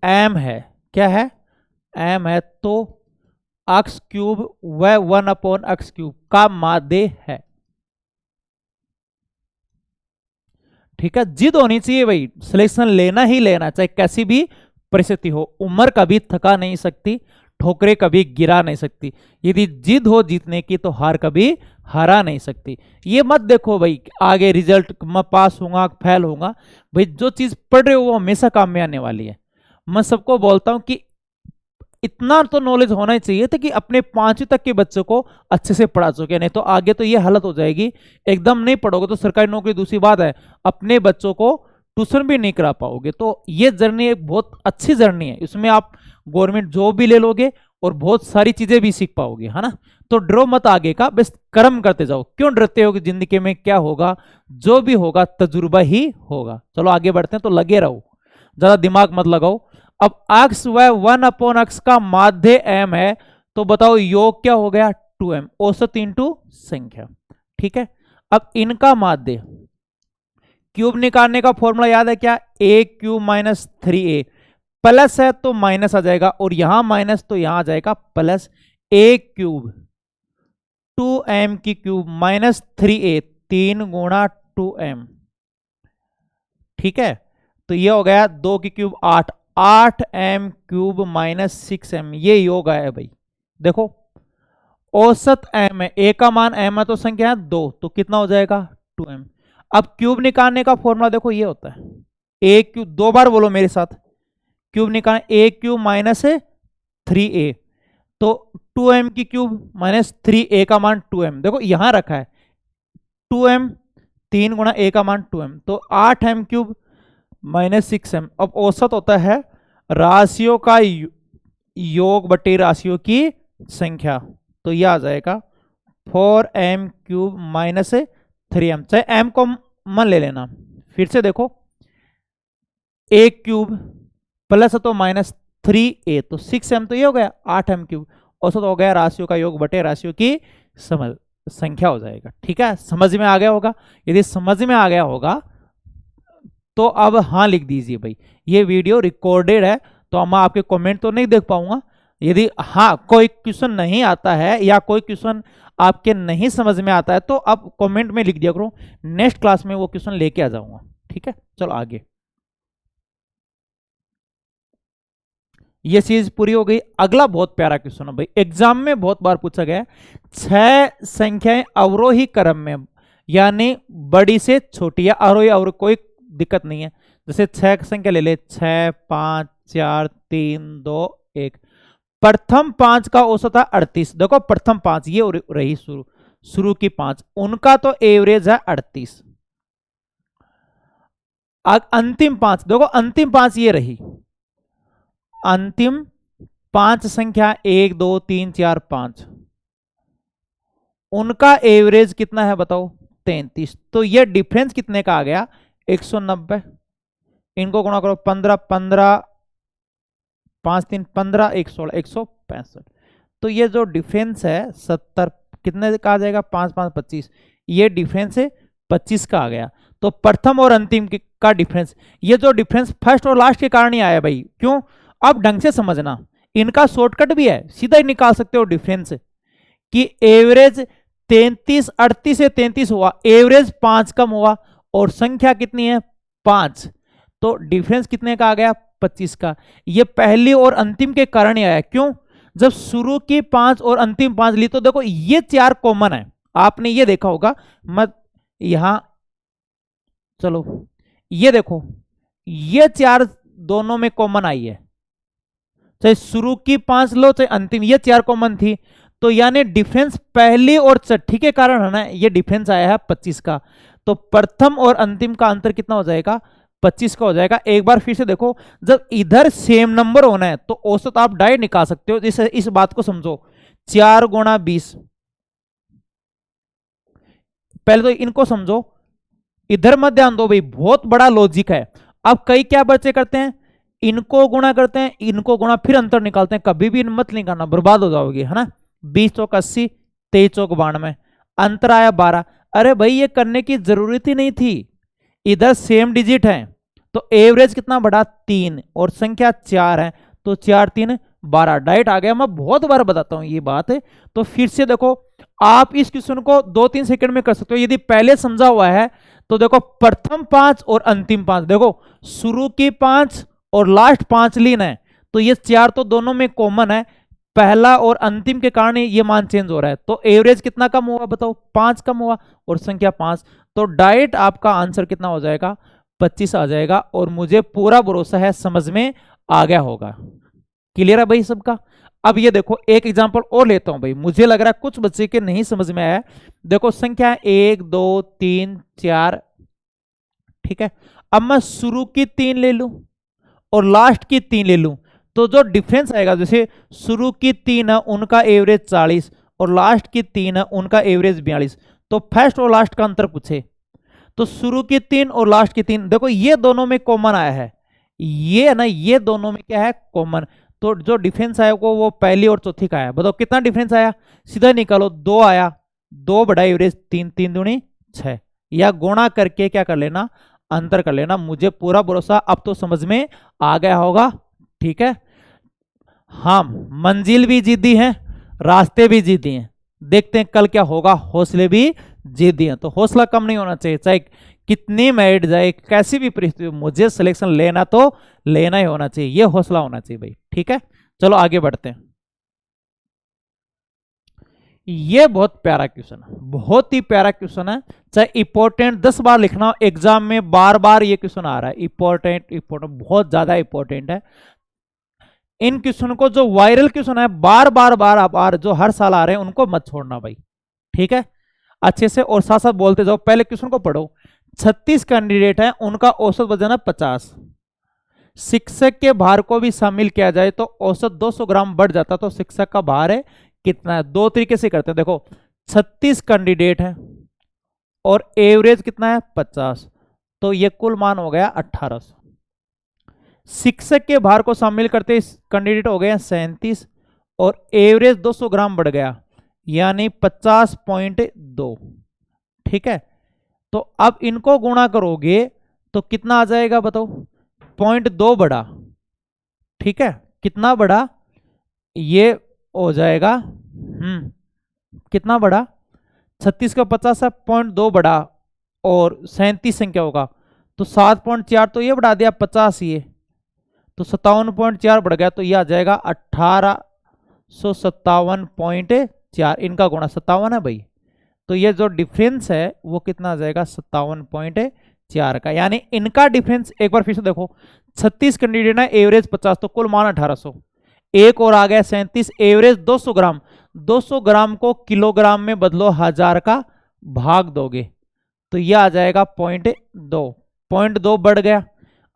m है, क्या है m है, तो x³ व 1/x³ का माध्य है। ठीक है, जिद होनी चाहिए भाई, सिलेक्शन लेना ही लेना, चाहे कैसी भी परिस्थिति हो। उम्र कभी थका नहीं सकती, ठोकरे कभी गिरा नहीं सकती। यदि जिद हो जीतने की, तो हार कभी हरा नहीं सकती। ये मत देखो भाई आगे रिजल्ट मैं पास होऊंगा फेल होऊंगा, भाई जो चीज पढ़ रहे हो वो हमेशा काम में आने वाली है। मैं सबको बोलता हूं कि इतना तो नॉलेज होना ही चाहिए था कि अपने 5वीं तक के बच्चों को अच्छे से पढ़ा सके, नहीं तो आगे तो ये हालत हो जाएगी, एकदम नहीं पढ़ोगे तो सरकारी नौकरी दूसरी बात है, अपने बच्चों को ट्यूशन भी नहीं करा पाओगे। तो ये जर्नी एक बहुत अच्छी जर्नी है, इसमें आप गवर्नमेंट जॉब भी ले लोगे और बहुत सारी चीजें भी सीख पाओगे, है ना। तो डरो मत आगे का, बस कर्म करते जाओ। क्यों डरते हो कि जिंदगी में क्या होगा, जो भी होगा तजुर्बा ही होगा। चलो आगे बढ़ते हैं, तो लगे रहो, ज्यादा दिमाग मत लगाओ। अब x व 1/x का माध्य m है, तो बताओ योग क्या हो गया 2m, औसत इंटू संख्या। ठीक है, अब इनका माध्य क्यूब निकालने का फॉर्मूला याद है क्या, a³ - 3a, प्लस है तो माइनस आ जाएगा, और यहां माइनस तो यहां आ जाएगा plus, a³ 2m³ - 3a, 3 × 2m। ठीक है, तो ये हो गया 2³ 8, 8m³ - 6m, ये योग आया है भाई। देखो औसत m है, a का मान m है, तो संख्या है 2, तो कितना हो जाएगा 2m। अब क्यूब निकालने का फॉर्मूला देखो ये होता है a³, 2 बार बोलो मेरे साथ, क्यूब निकाल a³ - 3a, तो 2m³ - 3a का मान 2m, देखो यहां रखा है 2m, 3 × a का मान 2m, तो 8m³ - 6m। अब औसत होता है राशियों का योग बटे राशियों की संख्या, तो यह आ जाएगा 4m³ - 3m, चाहे m को मन ले लेना। फिर से देखो a³ प्लस तो -3a, तो 6m, तो ये हो गया 8m³, औसत हो गया राशियों का योग बटे राशियों की संख्या हो जाएगा। ठीक है, समझ में आ गया होगा। यदि समझ में आ गया होगा तो अब हाँ लिख दीजिए भाई। ये वीडियो रिकॉर्डेड है, तो मैं आपके कमेंट तो नहीं देख पाऊंगा। यदि हाँ कोई क्वेश्चन नहीं आता है या कोई क्वेश्चन आपके नहीं समझ में आता है, तो आप कमेंट में लिख दिया करो, नेक्स्ट क्लास में वो क्वेश्चन लेके आ जाऊंगा। ठीक है, चलो आगे। ये चीज पूरी हो गई। अगला बहुत प्यारा क्वेश्चन है भाई, एग्जाम में बहुत बार पूछा गया है, 6 संख्याएं अवरोही क्रम में, यानी बड़ी से छोटी है, और कोई दिक्कत नहीं है। जैसे 6 की संख्या ले ले, 6 5 4 3 2 1। प्रथम 5 का औसत है 38। देखो प्रथम 5 ये रही शुरू की 5, उनका तो एवरेज है 38। अंतिम 5 देखो, अंतिम 5 ये रही, अंतिम 5 संख्या 1 2 3 4 5, उनका एवरेज कितना है बताओ, 33। तो ये डिफरेंस कितने का आ गया, 190। इनको गुणा करो, 15 15 5 3 15 1 16 165। तो ये जो डिफरेंस है 70 कितने का आ जाएगा, 5 5 25, ये डिफरेंस है 25 का आ गया। तो प्रथम और अंतिम का डिफरेंस, ये जो डिफरेंस फर्स्ट और लास्ट के कारण ही आया भाई। क्यों, अब ढंग से समझना, इनका शॉर्टकट भी है, सीधा ही निकाल सकते हो डिफरेंस कि एवरेज 33 38 से 33 हुआ, एवरेज 5 कम हुआ और संख्या कितनी है 5, तो डिफरेंस कितने का आ गया 25 का। ये पहली और अंतिम के कारण ही आया। क्यों, जब शुरू की 5 और अंतिम 5 ली तो देखो ये 4 कॉमन है, आपने ये देखा होगा। मत यहां चलो, ये देखो ये 4 दोनों में कॉमन आई है, चाहे शुरू की 5 लो चाहे अंतिम, ये 4 कॉमन थी। तो यानी डिफरेंस पहली और छठी के कारण है ना, ये डिफरेंस आया है 25 का। तो प्रथम और अंतिम का अंतर कितना हो जाएगा, 25 का हो जाएगा। एक बार फिर से देखो, जब इधर सेम नंबर होना है तो औसत आप डायरेक्ट निकाल सकते हो। इस बात को समझो, 4 गुणा 20, पहले तो इनको समझो, इधर मत ध्यान दो भाई, बहुत बड़ा लॉजिक है। अब कई क्या बच्चे करते हैं, इनको गुणा करते हैं, इनको गुणा, फिर अंतर निकालते हैं। कभी भी मत निकालना, बर्बाद हो जाओगे, है ना। 20 चौक 80, 23 चौक 92, अंतर आया 12। अरे भाई ये करने की जरूरत ही नहीं थी, इधर सेम डिजिट है। तो एवरेज कितना बढ़ा 3 और संख्या 4 है, तो 4 3 12 डाइट आ गया। मैं बहुत बार बताता हूं ये बात है। तो फिर से देखो, आप इस क्वेश्चन को 2-3 सेकंड में कर सकते हो। यदि पहले समझा हुआ है तो देखो, प्रथम 5 और अंतिम 5, देखो शुरू की 5 और लास्ट 5 लीन है, तो ये 4 तो दोनों में कॉमन है, पहला और अंतिम के कारण ये मान चेंज हो रहा है। तो एवरेज कितना कम हुआ बताओ, 5 कम हुआ और संख्या 5। तो डाइट आपका आंसर कितना हो जाएगा, 25 आ जाएगा। और मुझे पूरा भरोसा है समझ में आ गया होगा। क्लियर है भाई सबका। अब ये देखो, एक एग्जांपल और लेता हूं भाई, मुझे लग रहा है कुछ बच्चे के नहीं समझ में आया। देखो संख्या 1 2 3 4, ठीक है। अब मैं शुरू की 3 ले लूं और लास्ट की 3 ले लूं, तो जो डिफरेंस आएगा, जैसे शुरू की 3 है उनका एवरेज 40 और लास्ट की 3 है उनका एवरेज 42। तो फर्स्ट और लास्ट का अंतर पूछे तो शुरू की 3 और लास्ट की 3, देखो ये दोनों में कॉमन आया है, ये है ना, ये दोनों में क्या है कॉमन। तो जो डिफरेंस आया वो पहली और चौथी का आया। बताओ कितना डिफरेंस आया, सीधा निकालो, 2 आया, 2 बड़ा एवरेज 3 3 दूनी 6, या गुणा करके क्या कर लेना, अंतर कर लेना। मुझे पूरा भरोसा अब तो समझ में आ गया होगा, ठीक है। हाँ, मंजिल भी जिद्दी है, रास्ते भी जिद्दी हैं, देखते हैं कल क्या होगा। हौसले भी जिद्दी हैं, तो हौसला कम नहीं होना चाहिए, चाहे कितनी मेरिट जाए, कैसी भी परिस्थिति, मुझे सिलेक्शन लेना तो लेना ही होना चाहिए, ये हौसला होना चाहिए भाई, ठीक है। चलो आगे बढ़ते हैं। ये बहुत प्यारा क्वेश्चन है, बहुत ही प्यारा क्वेश्चन है, चाहे इंपॉर्टेंट 10 बार लिखना, एग्जाम में बार बार ये क्वेश्चन आ रहा है। इंपॉर्टेंट बहुत ज्यादा इंपॉर्टेंट है। इन क्वेश्चन को, जो वायरल क्वेश्चन है बार जो हर साल आ रहे हैं, उनको मत छोड़ना भाई, ठीक है। अच्छे से और साथ साथ बोलते जाओ। पहले क्वेश्चन को पढ़ो। 36 कैंडिडेट हैं, उनका औसत वजन है 50। शिक्षक के भार को भी शामिल किया जाए तो औसत 200 ग्राम बढ़ जाता, तो शिक्षक का भार है कितना है। दो तरीके से करते हैं, देखो 36 कैंडिडेट हैं और एवरेज कितना है 50, तो ये कुल मान हो गया 1800। शिक्षक के भार को शामिल करते कैंडिडेट हो गए 37 और एवरेज 200 ग्राम बढ़ गया, यानी 50.2, ठीक है। तो अब इनको गुणा करोगे तो कितना आ जाएगा बताओ, 0.2 बढ़ा, ठीक है। कितना बढ़ा, ये हो जाएगा कितना बढ़ा, 36 का 50 है, 0.2 बढ़ा और 37 संख्या होगा तो 7.4, तो ये बढ़ा दिया 50, ये तो 57.4 बढ़ गया, तो ये आ जाएगा 1857.4। इनका गुणा 57 है भाई, तो ये जो डिफरेंस है वो कितना आ जाएगा 57.4 का। यानी इनका डिफरेंस एक बार फिर से देखो, 36 कैंडिडेट है, एवरेज 50, तो कुल मान 1800। एक और आ गया 37, एवरेज 200 ग्राम। 200 ग्राम को किलोग्राम में बदलो, 1000 का भाग दोगे तो ये आ जाएगा 0.2। 0.2 बढ़ गया।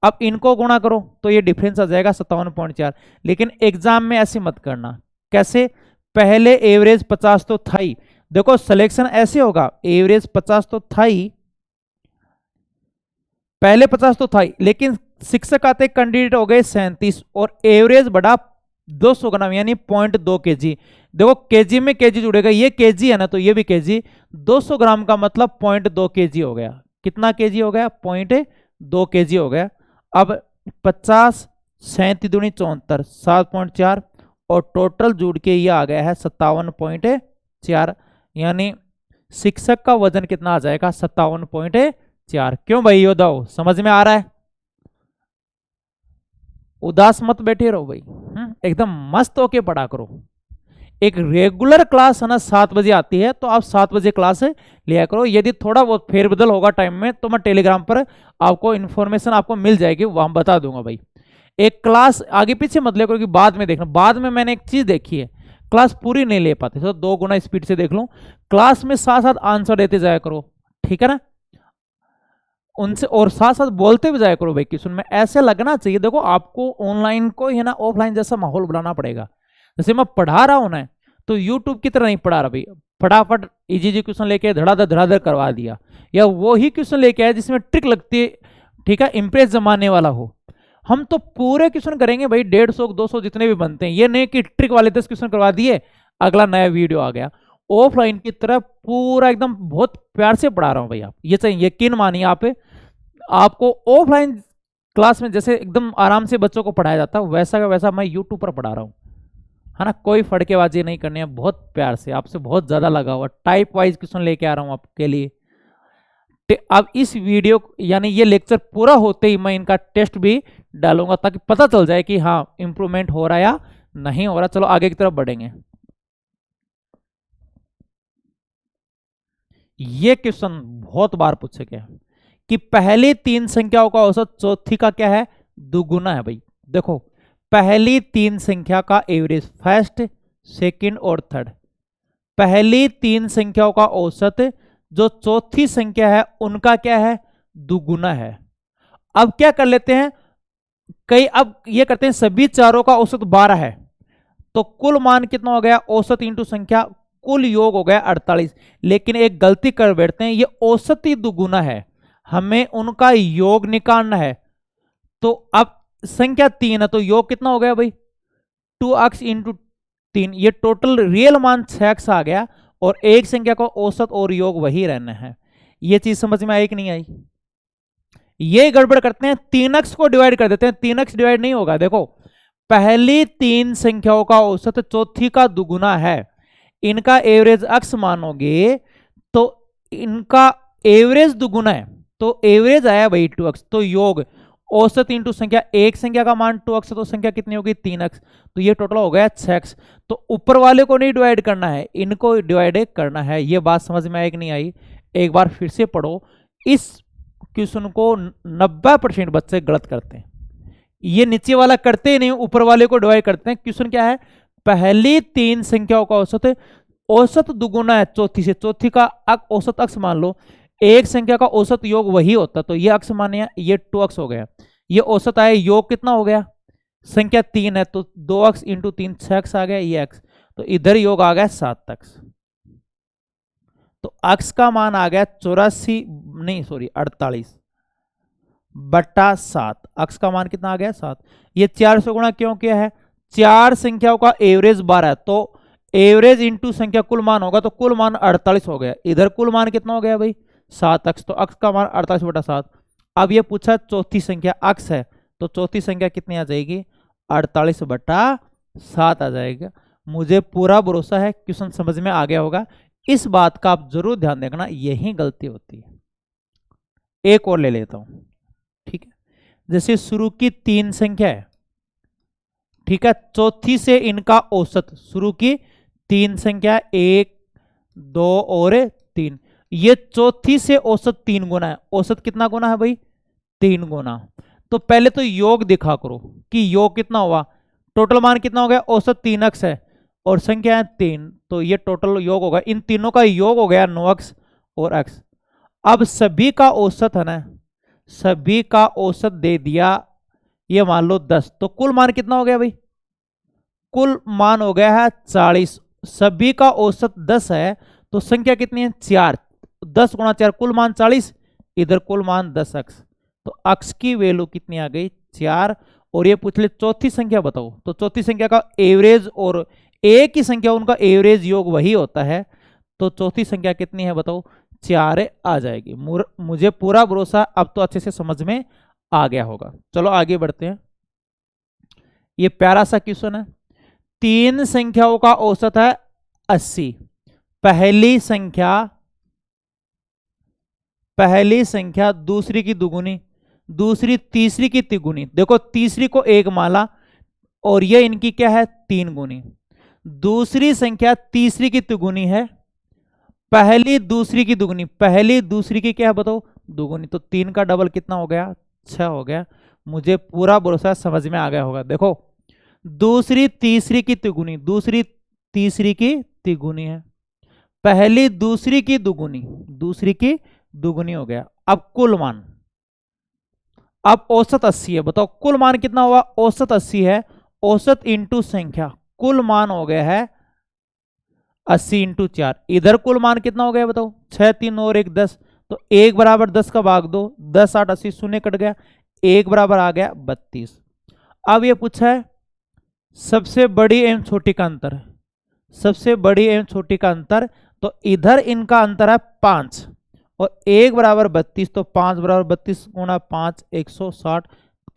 अब इनको गुणा करो तो ये डिफरेंस आ जाएगा 57.4। लेकिन एग्जाम में ऐसे मत करना। कैसे? पहले एवरेज 50 तो था ही, देखो सिलेक्शन ऐसे होगा, एवरेज 50 तो था ही, पहले 50 तो था ही, लेकिन शिक्षक आते कैंडिडेट हो गए 37 और एवरेज बढ़ा 200 ग्राम यानी 0.2 केजी। देखो केजी में केजी जुड़ेगा, ये केजी है ना तो ये भी केजी। 200 ग्राम का मतलब 0.2 केजी हो गया। कितना केजी हो गया? 0.2 केजी हो गया। अब 50 37 दूनी 74, 7.4 और टोटल जुड़ के ये आ गया है 57.4। यानी शिक्षक का वजन कितना आ जाएगा? 57.4। क्यों भाई योद्धाओ, समझ में आ रहा है? उदास मत बैठे रहो भाई, एकदम मस्त होके पढ़ा करो। एक रेगुलर क्लास है ना 7 बजे आती है, तो आप 7 बजे क्लास लिया करो। यदि थोड़ा बहुत फेरबदल होगा टाइम में तो मैं टेलीग्राम पर आपको इन्फॉर्मेशन आपको मिल जाएगी, वहां बता दूंगा भाई। एक क्लास आगे पीछे मत ले, क्योंकि बाद में देखना, बाद में मैंने एक चीज देखी है, क्लास पूरी नहीं ले पाते तो 2 गुना स्पीड से देख लो। क्लास में साथ साथ आंसर देते जाया करो, ठीक है ना, उनसे, और साथ साथ बोलते भी जाया करो भाई क्वेश्चन में, ऐसे लगना चाहिए। देखो आपको ऑनलाइन को है ना ऑफलाइन जैसा माहौल बनाना पड़ेगा। जैसे मैं पढ़ा रहा हूं ना, तो यूट्यूब की तरह नहीं पढ़ा रहा भाई, फटाफट इजी क्वेश्चन लेके धड़ाधड़ करवा दिया, या वो ही क्वेश्चन लेके आया जिसमें ट्रिक लगती है, ठीक है, इंप्रेस जमाने वाला हो। हम तो पूरे क्वेश्चन करेंगे भाई, 150 200 जितने भी बनते हैं, ये नहीं कि ट्रिक वाले 10 क्वेश्चन करवा दिए अगला नया वीडियो आ गया। ऑफलाइन की तरह पूरा एकदम बहुत प्यार से पढ़ा रहा हूं भाई, आप ये चाहिए यकीन मानिए। आपको ऑफलाइन क्लास में जैसे एकदम आराम से बच्चों को पढ़ाया जाता है, वैसा का वैसा मैं यूट्यूब पर पढ़ा रहा हूं, है ना। कोई फड़केबाजी नहीं करनी है, बहुत प्यार से आपसे बहुत ज्यादा लगा हुआ, टाइप वाइज क्वेश्चन लेके आ रहा हूं आपके लिए। अब इस वीडियो यानी ये लेक्चर पूरा होते ही मैं इनका टेस्ट भी डालूंगा, ताकि पता चल जाए कि हाँ इंप्रूवमेंट हो रहा है या नहीं हो रहा। चलो आगे की तरफ बढ़ेंगे। ये क्वेश्चन बहुत बार पूछे गए कि पहली 3 संख्याओं का औसत चौथी का क्या है? दुगुना है भाई। देखो पहली 3 संख्या का एवरेज, फर्स्ट सेकंड और थर्ड, पहली 3 संख्याओं का औसत जो चौथी संख्या है उनका क्या है? दुगुना है। अब क्या कर लेते हैं, अब ये करते हैं, सभी चारों का औसत 12 है, तो कुल मान कितना हो गया? औसत इंटू संख्या, कुल योग हो गया 48। लेकिन एक गलती कर बैठते हैं, ये औसत ही दुगुना है, हमें उनका योग निकालना है। तो अब संख्या 3 है तो योग कितना हो गया भाई? 2x इंटू 3, ये टोटल रियल मान 6x आ गया, और एक संख्या का औसत और योग वही रहना है। ये चीज समझ में आई कि नहीं आई? ये गड़बड़ करते हैं, 3x को डिवाइड कर देते हैं, 3x डिवाइड नहीं होगा। देखो पहली 3 संख्याओं का औसत चौथी का दुगुना है, इनका एवरेज x मानोगे तो इनका एवरेज दुगुना है, तो एवरेज आया भाई 2x, तो योग औसत इंटू संख्या, एक संख्या का मान 2x तो संख्या कितनी होगी? 3x, तो ये टोटल हो गया 6x। तो ऊपर वाले को नहीं डिवाइड करना है, इनको डिवाइड करना है। ये बात समझ में आई कि नहीं आई? एक बार फिर से पढ़ो। इस क्वेश्चन को 90% बच्चे गलत करते हैं, ये नीचे वाला करते ही नहीं, ऊपर वाले को डिवाइड करते हैं। क्वेश्चन क्या है? पहली 3 संख्याओं का औसत, औसत दुगुना है चौथी से, चौथी का औसत अक्स मान लो, एक संख्या का औसत योग वही होता, तो ये अक्स मानिए, ये 2x हो गया, ये औसत आया, योग कितना हो गया? संख्या 3 है तो 2x इंटू 3 6x आ गया, ये x, तो इधर योग आ गया 7x, तो x का मान आ गया 48 बटा 7। x का मान कितना आ गया? 7। ये 4 से गुणा क्यों किया है? 4 संख्याओं का एवरेज 12 है, तो एवरेज इंटू संख्या कुल मान होगा, तो कुल मान 48 हो गया। इधर कुल मान कितना हो गया भाई? 7x, तो x का मान 48 बटा 7। अब ये पूछा चौथी संख्या x है, तो चौथी संख्या कितनी आ जाएगी? 48 बटा 7 आ जाएगा। मुझे पूरा भरोसा है क्वेश्चन समझ में आ गया होगा। इस बात का आप जरूर ध्यान रखना, यही गलती होती है। एक और ले लेता हूं, ठीक है। जैसे शुरू की 3 संख्या है, ठीक है, चौथी से इनका औसत, शुरू की 3 संख्या 1 2 और 3। ये चौथी से औसत 3 गुना है। औसत कितना गुना है भाई? 3 गुना। तो पहले तो योग दिखा करो कि योग कितना हुआ। टोटल मान कितना हो गया? औसत 3 अक्स है और संख्या है 3, तो ये टोटल योग होगा। इन तीनों का योग हो गया 9 अक्स और अक्स। अब सभी का औसत है ना, सभी का औसत दे दिया, ये मान लो 10, तो कुल मान कितना हो गया भाई? कुल मान हो गया है 40। सभी का औसत 10 है तो संख्या कितनी है? 4। 10 गुणा 4, कुल मान 40, इधर कुल मान 10 अक्स, तो अक्स की वैल्यू कितनी आ गई? 4। और ये पूछ ले चौथी संख्या बताओ, तो चौथी संख्या का एवरेज, और एक ही संख्या उनका एवरेज योग वही होता है, तो चौथी संख्या कितनी है बताओ? 4 आ जाएगी। मुझे पूरा भरोसा, अब तो अच्छे से समझ में आ गया होगा। चलो आगे बढ़ते हैं। ये प्यारा सा क्वेश्चन है। 3 संख्याओं का औसत है 80। पहली संख्या दूसरी की दुगुनी, दूसरी तीसरी की तिगुनी। देखो तीसरी को 1 माला और ये इनकी क्या है? 3 गुनी। दूसरी संख्या तीसरी की तिगुनी है, पहली दूसरी की दुगुनी, पहली दूसरी की क्या है बताओ? दुगुनी। तो 3 का डबल कितना हो गया? 6 हो गया। मुझे पूरा भरोसा समझ में आ गया होगा। देखो दूसरी तीसरी की तिगुनी, दूसरी तीसरी की तिगुनी है, पहली दूसरी की दुगुनी, दूसरी की दुगुनी हो गया। अब कुल मान, अब औसत 80 है, बताओ कुल मान कितना हुआ? औसत 80 है, औसत इंटू संख्या, कुल मान हो गया है 80 इंटू 4। इधर कुल मान कितना हो गया बताओ? 6 3 और 1 10, तो 1 बराबर 10 का भाग दो, 10 8 80, शून्य कट गया, 1 बराबर आ गया 32। अब ये पूछा है सबसे बड़ी एवं छोटी का अंतर, सबसे बड़ी एवं छोटी का अंतर, तो इधर इनका अंतर है 5 और 1 बराबर 32, तो 5 बराबर 32 गुणा 5 160।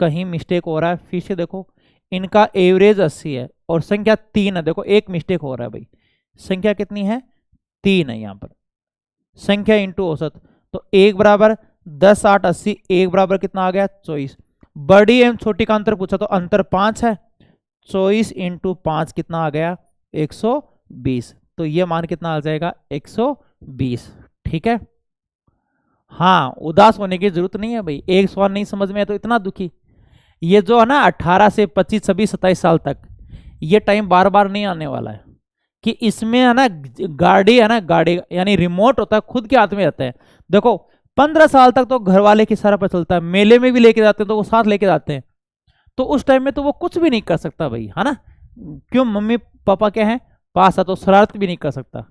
कहीं मिस्टेक हो रहा है, फिर से देखो इनका एवरेज 80 है और संख्या 3 है। देखो एक मिस्टेक हो रहा है भाई, संख्या कितनी है? 3 है यहाँ पर, संख्या इंटू औसत, तो 1 बराबर 10 8 80, 1 बराबर कितना आ गया? 24। बड़ी एवं छोटी का अंतर पूछा तो अंतर 5 है, 24 इंटू 5 कितना आ गया? 120। तो ये मान कितना आ जाएगा? 120। ठीक है। हाँ, उदास होने की जरूरत नहीं है भाई, एक सवाल नहीं समझ में है तो इतना दुखी। ये जो है ना 18 से 25 26 27 साल तक, ये टाइम बार बार नहीं आने वाला है कि इसमें है ना गाड़ी, है ना गाड़ी यानी रिमोट होता है, खुद के हाथ में रहता है। देखो 15 साल तक तो घर वाले की सारा पर चलता है, मेले में भी लेके जाते हैं तो वो साथ लेके जाते हैं, तो उस टाइम में तो वो कुछ भी नहीं कर सकता भाई, है ना। क्यों? मम्मी पापा क्या है पास है, तो शरारत भी नहीं कर सकता।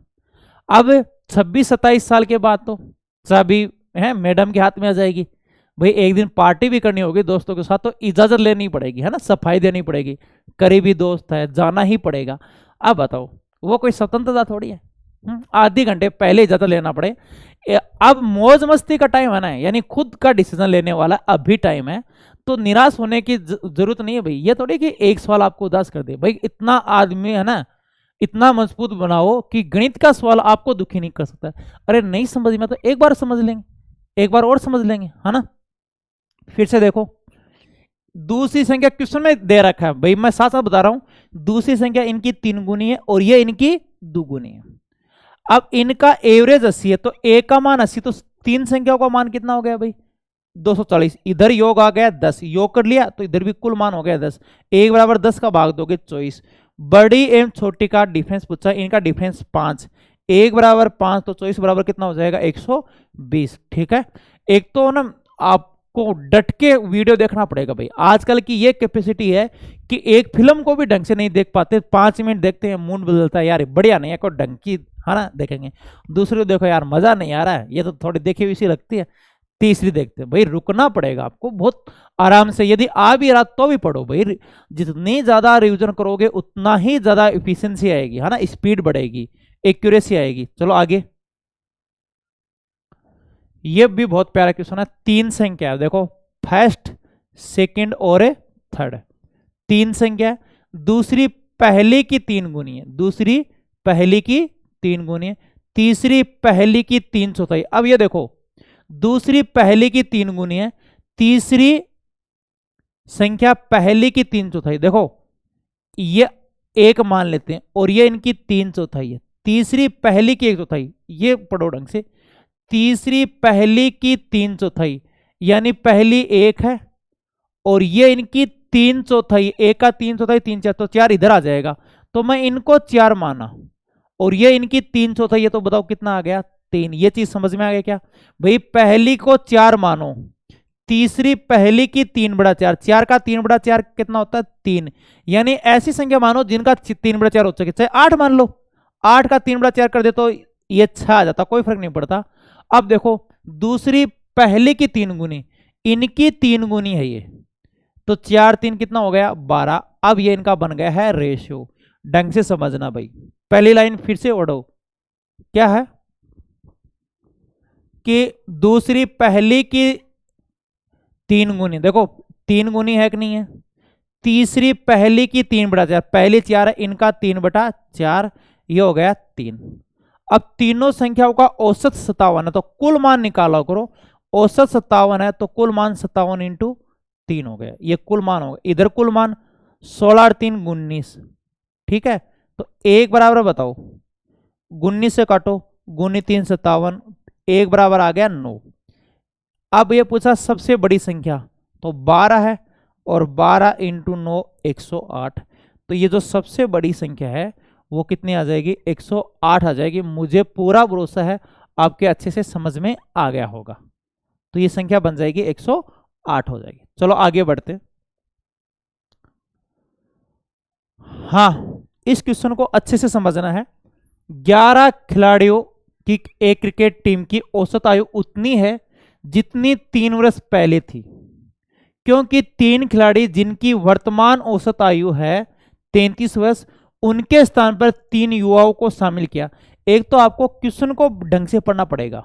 अब 26 27 साल के बाद तो चाबी है मैडम के हाथ में आ जाएगी भाई। एक दिन पार्टी भी करनी होगी दोस्तों के साथ तो इजाजत लेनी पड़ेगी, है ना, सफाई देनी पड़ेगी, करीबी दोस्त है, जाना ही पड़ेगा। अब बताओ वो कोई स्वतंत्रता थोड़ी है, आधे घंटे पहले इजाजत लेना पड़े। अब मौज मस्ती का टाइम है ना, यानी खुद का डिसीजन लेने वाला अभी टाइम है, तो निराश होने की जरूरत नहीं है भाई। ये थोड़ी कि एक सवाल आपको उदास कर दे भाई, इतना आदमी है ना, इतना मजबूत बनाओ कि गणित का सवाल आपको दुखी नहीं कर सकता। अरे नहीं समझ में तो एक बार समझ लेंगे, एक बार और समझ लेंगे, है ना। फिर से देखो दूसरी संख्या क्वेश्चन में दे रखा है भाई, मैं साथ साथ बता रहा हूं, दूसरी संख्या इनकी 3 गुनी है और ये इनकी 2 गुनी है। अब इनका एवरेज 80 है, तो ए का मान 80, तो 3 संख्याओं का मान कितना हो गया भाई? 240। इधर योग आ गया 10, योग कर लिया तो इधर भी कुल मान हो गया 10। 1 बराबर 10 का भाग दोगे 24। बड़ी एवं छोटी का डिफरेंस पूछा, इनका डिफरेंस 5, 1 बराबर 5, तो 24 बराबर कितना हो जाएगा? 120। ठीक है। एक तो ना आपको डट के वीडियो देखना पड़ेगा भाई, आजकल की ये कैपेसिटी है कि एक फिल्म को भी ढंग से नहीं देख पाते, 5 मिनट देखते हैं मूड बदलता है, यार बढ़िया नहीं है, कोई ढंग की, है ना, देखेंगे। दूसरे देखो यार मजा नहीं आ रहा है, ये तो थोड़ी देखी हुई सी लगती है, तीसरी देखते हैं भाई। रुकना पड़ेगा आपको बहुत आराम से, यदि आ भी रहा तो भी पढ़ो भाई। जितनी ज्यादा रिवीजन करोगे उतना ही ज्यादा इफिशियंसी आएगी, है ना, स्पीड बढ़ेगी, एक्यूरेसी आएगी। चलो आगे, ये भी बहुत प्यारा क्वेश्चन है। 3 संख्या है, देखो फर्स्ट सेकंड और थर्ड, 3 संख्या है, दूसरी पहली की 3 गुनी है, दूसरी पहली की 3 गुनी है, तीसरी पहली की 3/4। अब ये देखो दूसरी पहली की 3 गुनी है, तीसरी संख्या पहली की 3/4। देखो ये एक मान लेते हैं और ये इनकी 3/4 है, तीसरी पहली की 1/4, ये पढ़ो ढंग से, तीसरी पहली की 3/4, यानी पहली 1 है और ये इनकी 3/4, 1 का 3/4, 3 4 तो 4 इधर आ जाएगा, तो मैं इनको 4 माना और ये इनकी 3/4, ये तो बताओ कितना आ गया 3। ये चीज समझ में आ गया क्या भाई? पहली को 4 मानो, तीसरी पहली की 3/4, 4 का 3/4 कितना होता है 3, यानी ऐसी संख्या मानो जिनका 3/4 हो सके, चाहे 8 मान लो, 8 का 3/4 कर दे तो ये 6 आ जाता, कोई फर्क नहीं पड़ता। अब देखो दूसरी पहली की 3 गुनी, इनकी 3 गुनी है ये, तो 4 3 कितना हो गया 12। अब ये इनका बन गया है रेशियो। ढंग से समझना भाई, पहली लाइन फिर से पढ़ो, क्या है कि दूसरी पहली की 3 गुनी, देखो 3 गुनी है कि नहीं है, तीसरी पहली की 3/4, पहली 4 है, इनका 3/4, ये हो गया 3। अब तीनों संख्याओं का औसत 57 है, तो कुल मान निकाला करो, औसत 57 है तो कुल मान 57 इंटू 3 हो गया, ये कुल मान हो गया। इधर कुल मान 16 और 3 19, ठीक है, तो एक बराबर बताओ, 19 से काटो, गुनी 3 57, एक बराबर आ गया 9। अब ये पूछा सबसे बड़ी संख्या, तो 12 है और 12 इंटू 9 108, तो ये जो सबसे बड़ी संख्या है वो कितनी आ जाएगी 108 आ जाएगी। मुझे पूरा भरोसा है आपके अच्छे से समझ में आ गया होगा, तो ये संख्या बन जाएगी 108 हो जाएगी। चलो आगे बढ़ते। हाँ, इस क्वेश्चन को अच्छे से समझना है। 11 खिलाड़ियों की एक क्रिकेट टीम की औसत आयु उतनी है जितनी 3 वर्ष पहले थी, क्योंकि 3 खिलाड़ी जिनकी वर्तमान औसत आयु है 33 वर्ष, उनके स्थान पर 3 युवाओं को शामिल किया। एक तो आपको क्वेश्चन को ढंग से पढ़ना पड़ेगा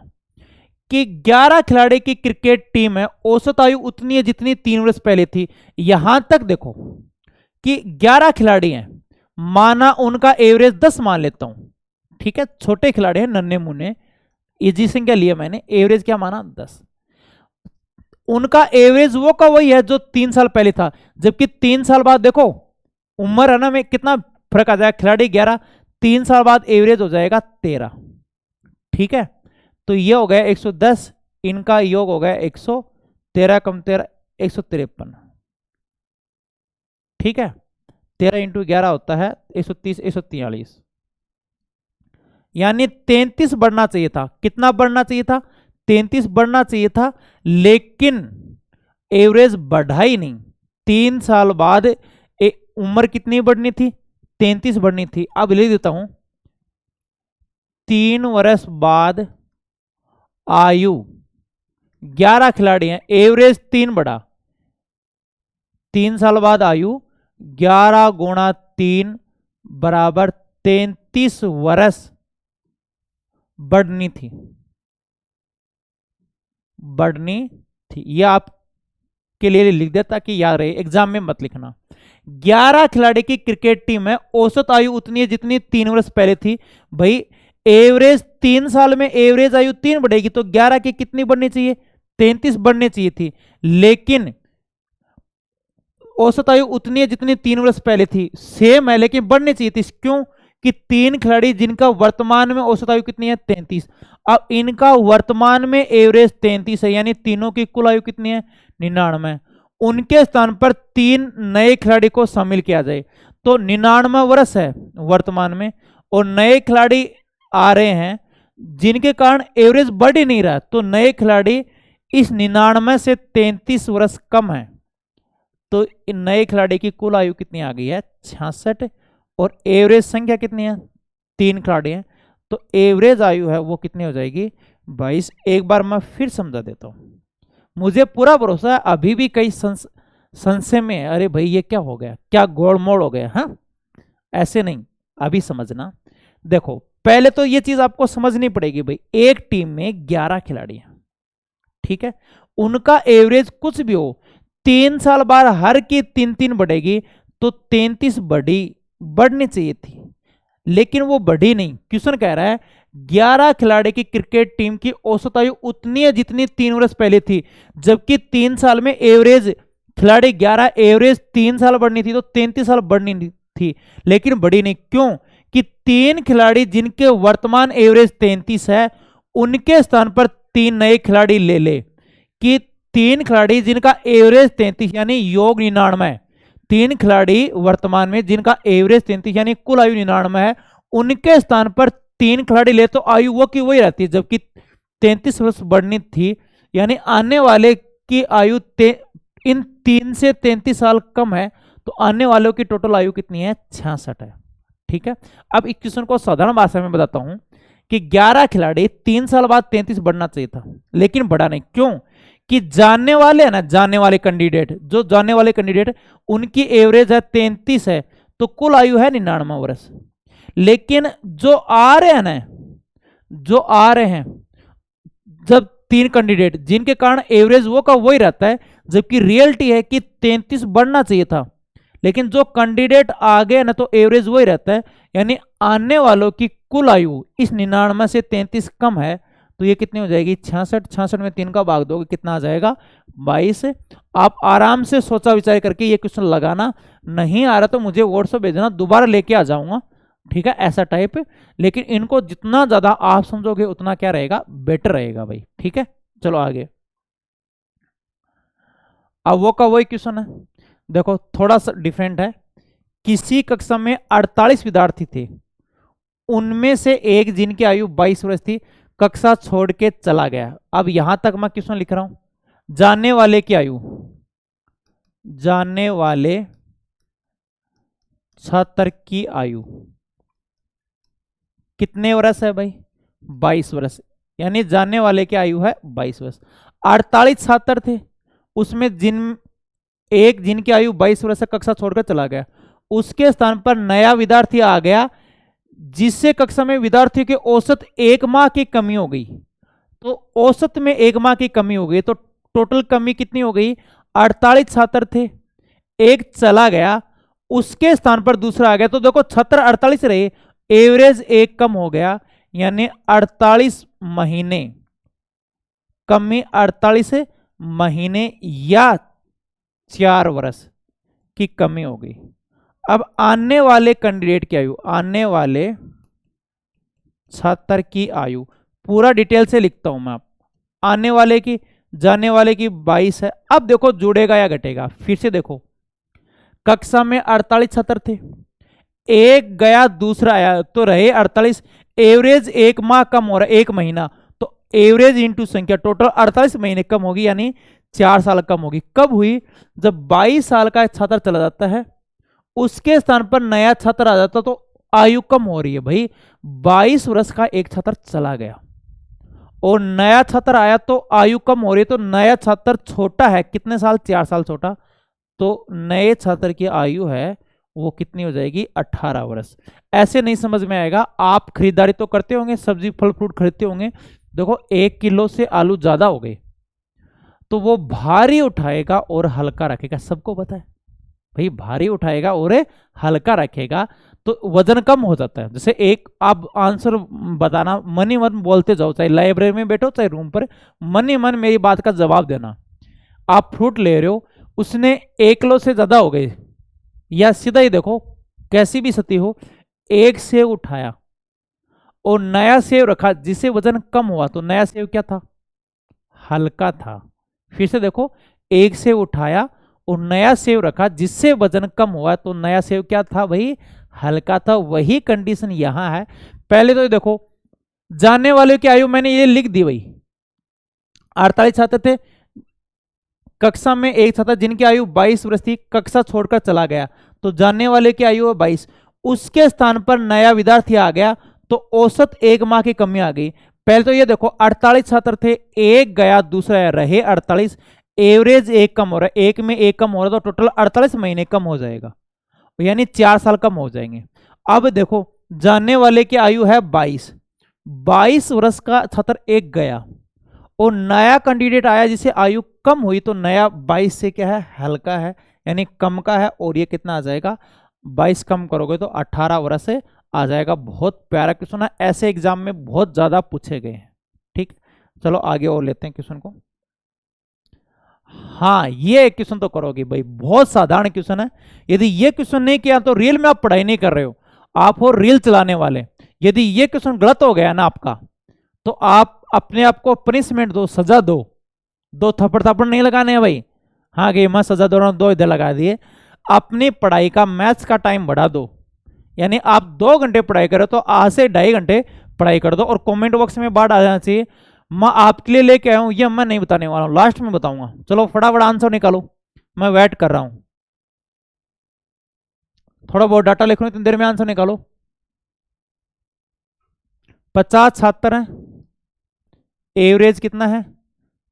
कि 11 खिलाड़ी की क्रिकेट टीम है, औसत आयु उतनी है जितनी 3 वर्ष पहले थी। यहां तक देखो कि 11 खिलाड़ी हैं, माना उनका एवरेज 10 मान लेता हूं, ठीक है, छोटे खिलाड़ी हैं, नन्हे मुन्ने, इजी संख्या लिया मैंने, एवरेज क्या माना 10। उनका एवरेज वो का वही है जो 3 साल पहले था, जबकि 3 साल बाद देखो उम्र है ना में कितना फर्क आ जाएगा, खिलाड़ी 11, 3 साल बाद एवरेज हो जाएगा 13, ठीक है, तो ये हो गया 110, इनका योग हो गया 113 कम 13 153, ठीक है, 13 इंटू 11 होता है 130 143, यानी 33 बढ़ना चाहिए था। कितना बढ़ना चाहिए था 33 बढ़ना चाहिए था, लेकिन एवरेज बढ़ा ही नहीं। 3 साल बाद उम्र कितनी बढ़नी थी 33 बढ़नी थी। अब लिख देता हूं 3 वर्ष बाद आयु 11 खिलाड़ी हैं, एवरेज 3 बढ़ा, 3 साल बाद आयु 11 गुणा 3 बराबर 33 वर्ष बढ़नी थी, बढ़नी थी। यह आपके लिए लिख देता कि याद रहे, एग्जाम में मत लिखना। 11 खिलाड़ी की क्रिकेट टीम है, औसत आयु उतनी है जितनी 3 वर्ष पहले थी। भाई एवरेज 3 साल में एवरेज आयु 3 बढ़ेगी तो 11 की कितनी बढ़नी चाहिए 33 बढ़नी चाहिए थी, लेकिन औसत आयु उतनी है जितनी 3 वर्ष पहले थी, सेम है लेकिन बढ़नी चाहिए थी। क्यों कि 3 खिलाड़ी जिनका वर्तमान में औसत आयु कितनी है 33, अब इनका वर्तमान में एवरेज 33 है, यानी तीनों की कुल आयु कितनी है 99, उनके स्थान पर 3 नए खिलाड़ी को शामिल किया जाए तो 99 वर्ष है वर्तमान में, और नए खिलाड़ी आ रहे हैं जिनके कारण एवरेज बढ़ ही नहीं रहा, तो नए खिलाड़ी इस 99 से 33 वर्ष कम है, तो नए खिलाड़ी की कुल आयु कितनी आ गई है 66, और एवरेज संख्या कितनी है 3 खिलाड़ी हैं, तो एवरेज आयु है वो कितनी हो जाएगी 22। एक बार मैं फिर समझा देता हूं, मुझे पूरा भरोसा है अभी भी कई संशय में, अरे भाई ये क्या हो गया, क्या गोलमोड़ हो गया। हाँ ऐसे नहीं, अभी समझना। देखो पहले तो ये चीज आपको समझनी पड़ेगी भाई, एक टीम में 11 खिलाड़ी हैं, ठीक है, उनका एवरेज कुछ भी हो 3 साल बाद हर की 3 बढ़ेगी, तो 33 बढ़नी चाहिए थी, लेकिन वो बढ़ी नहीं। क्वेश्चन कह रहा है 11 खिलाड़ी की क्रिकेट टीम की औसत आयु उतनी है जितनी 3 वर्ष पहले थी, जबकि 3 साल में एवरेज खिलाड़ी 11, एवरेज 3 साल बढ़नी थी तो 33 साल बढ़नी थी, लेकिन बढ़ी नहीं। क्यों कि 3 खिलाड़ी जिनके वर्तमान एवरेज 33 है उनके स्थान पर 3 नए खिलाड़ी ले ले। कि 3 खिलाड़ी जिनका एवरेज 33 यानी योग 99, 3 खिलाड़ी वर्तमान में जिनका एवरेज 33 यानी कुल आयु 99 है, उनके स्थान पर 3 खिलाड़ी ले तो आयु वो की वही रहती है, जबकि 33 वर्ष बढ़नी थी, यानी आने वाले की आयु इन 3 से 33 साल कम है, तो आने वालों की टोटल आयु कितनी है? 66 है। ठीक है, अब इस क्वेश्चन को साधारण भाषा में बताता हूं कि 11 खिलाड़ी 3 साल बाद 33 बढ़ना चाहिए था, लेकिन बढ़ा नहीं। क्यों? कि जानने वाले है ना, जानने वाले कैंडिडेट, जो जानने वाले कैंडिडेट उनकी एवरेज है 33 है, तो कुल आयु है 99 वर्ष। लेकिन जो आ रहे हैं ना, जो आ रहे हैं जब 3 कैंडिडेट जिनके कारण एवरेज वो का वही रहता है, जबकि रियलिटी है कि 33 बढ़ना चाहिए था, लेकिन जो कैंडिडेट आ गए ना तो एवरेज वही रहता है, यानी आने वालों की कुल आयु इस 99 से 33 कम है, तो ये कितनी हो जाएगी? 66। 66 में 3 का भाग दोगे कितना आ जाएगा? 22। आप आराम से सोचा विचार करके ये क्वेश्चन लगाना, नहीं आ रहा तो मुझे व्हाट्सएप भेजना, दोबारा लेके आ जाऊंगा। ठीक है, ऐसा टाइप। लेकिन इनको जितना ज्यादा आप समझोगे उतना क्या रहेगा? बेटर रहेगा भाई। ठीक है, चलो आगे। अब वो का वही क्वेश्चन है, देखो थोड़ा सा डिफरेंट है। किसी कक्षा में 48 विद्यार्थी थे, उनमें से एक जिनकी आयु 22 वर्ष थी कक्षा छोड़ के चला गया। अब यहां तक मैं क्वेश्चन लिख रहा हूं, जानने वाले की आयु, जानने वाले छात्र की आयु कितने वर्ष है भाई? 22 वर्ष, यानी जानने वाले की आयु है 22 वर्ष। 48 छात्र थे, उसमें जिनकी आयु 22 वर्ष से कक्षा छोड़कर चला गया, उसके स्थान पर नया विद्यार्थी आ गया, जिससे कक्षा में विद्यार्थियों के औसत 1 माह की कमी हो गई। तो औसत में 1 माह की कमी हो गई, तो टोटल कमी कितनी हो गई? 48 छात्र थे, एक चला गया, उसके स्थान पर दूसरा आ गया, तो देखो छात्र 48 रहे, एवरेज 1 कम हो गया, यानी 48 महीने कमी, 48 महीने या 4 वर्ष की कमी हो गई। अब आने वाले कैंडिडेट की आयु, आने वाले छात्र की आयु पूरा डिटेल से लिखता हूं मैं। आने वाले की, जाने वाले की 22 है। अब देखो जुड़ेगा या घटेगा, फिर से देखो, कक्षा में 48 छात्र थे, एक गया दूसरा आया, तो रहे 48, एवरेज 1 माह कम हो रहा है, 1 महीना, तो एवरेज इंटू संख्या टोटल 48 महीने कम होगी, यानी 4 साल कम होगी। कब हुई? जब 22 साल का छात्र चला जाता है, उसके स्थान पर नया छात्र आ जाता, तो आयु कम हो रही है भाई। 22 वर्ष का एक छात्र चला गया और नया छात्र आया, तो आयु कम हो रही है, तो नया छात्र छोटा है, कितने साल? 4 साल छोटा, तो नए छात्र की आयु है वो कितनी हो जाएगी? 18 वर्ष। ऐसे नहीं समझ में आएगा। आप खरीदारी तो करते होंगे, सब्जी फल फ्रूट खरीदते होंगे, देखो 1 किलो से आलू ज्यादा हो गए तो वो भारी उठाएगा और हल्का रखेगा, सबको पता है भाई, भारी उठाएगा और हल्का रखेगा तो वजन कम हो जाता है। जैसे एक आप आंसर बताना, मन ही मन बोलते जाओ, चाहे लाइब्रेरी में बैठो चाहे रूम पर, मन ही मन मेरी बात का जवाब देना। आप फ्रूट ले रहे हो, उसने 1 किलो से ज्यादा हो गए, या सीधा ही देखो कैसी भी स्थिति हो, एक सेव उठाया और नया सेव रखा जिससे वजन कम हुआ, तो नया सेव क्या था? हल्का था। फिर से देखो, एक सेव उठाया और नया सेव रखा जिससे वजन कम हुआ, तो नया सेव क्या था भाई? हल्का था। वही कंडीशन यहां है। पहले तो देखो, जानने वाले की आयु मैंने ये लिख दी भाई, 48 छात्र थे, कक्षा में एक छात्र जिनकी आयु 22 वर्ष थी कक्षा छोड़कर चला गया, तो जानने वाले की आयु है 22, उसके स्थान पर नया विद्यार्थी आ गया, तो औसत 1 माह की कमी आ गई। पहले तो ये देखो, 48 छात्र थे, एक गया दूसरा रहे 48, एवरेज 1 कम हो रहा है, 1 में 1 कम हो रहा है, तो टोटल 48 महीने कम हो जाएगा, यानी 4 साल कम हो जाएंगे। अब देखो, जानने वाले की आयु है 22 वर्ष का छात्र एक गया और नया कैंडिडेट आया जिसे आयु कम हुई, तो नया 22 से क्या है? हल्का है, यानी कम का है, और ये कितना आ जाएगा? 22 कम करोगे तो 18 वर्ष से आ जाएगा। बहुत प्यारा क्वेश्चन है, ऐसे एग्जाम में बहुत ज्यादा पूछे गए हैं। ठीक, चलो आगे और लेते हैं क्वेश्चन को। हाँ, ये क्वेश्चन तो करोगे भाई, बहुत साधारण क्वेश्चन है। यदि ये क्वेश्चन नहीं किया तो रियल में आप पढ़ाई नहीं कर रहे हो। आप हो रील चलाने वाले, यदि ये क्वेश्चन गलत हो गया ना आपका, तो आप अपने आप को पनिशमेंट दो, सजा दो। दो थप्पड़ थप्पड़ नहीं लगाने हैं भाई, हाँ कि मैं सजा दे रहा हूं, दो इधर लगा दिए। अपनी पढ़ाई का मैथ्स का टाइम बढ़ा दो, यानी आप 2 घंटे पढ़ाई करो तो आज से 2.5 घंटे पढ़ाई कर दो। और कमेंट बॉक्स में बाढ़ आ जाना चाहिए, मैं आपके लिए लेके आया हूं, ये मैं नहीं बताने वाला हूं, लास्ट में बताऊंगा। चलो फटाफट आंसर निकालो, मैं वेट कर रहा हूं। थोड़ा बहुत डाटा लिख लो, इतनी देर में आंसर निकालो। 50 छात्र हैं, एवरेज कितना है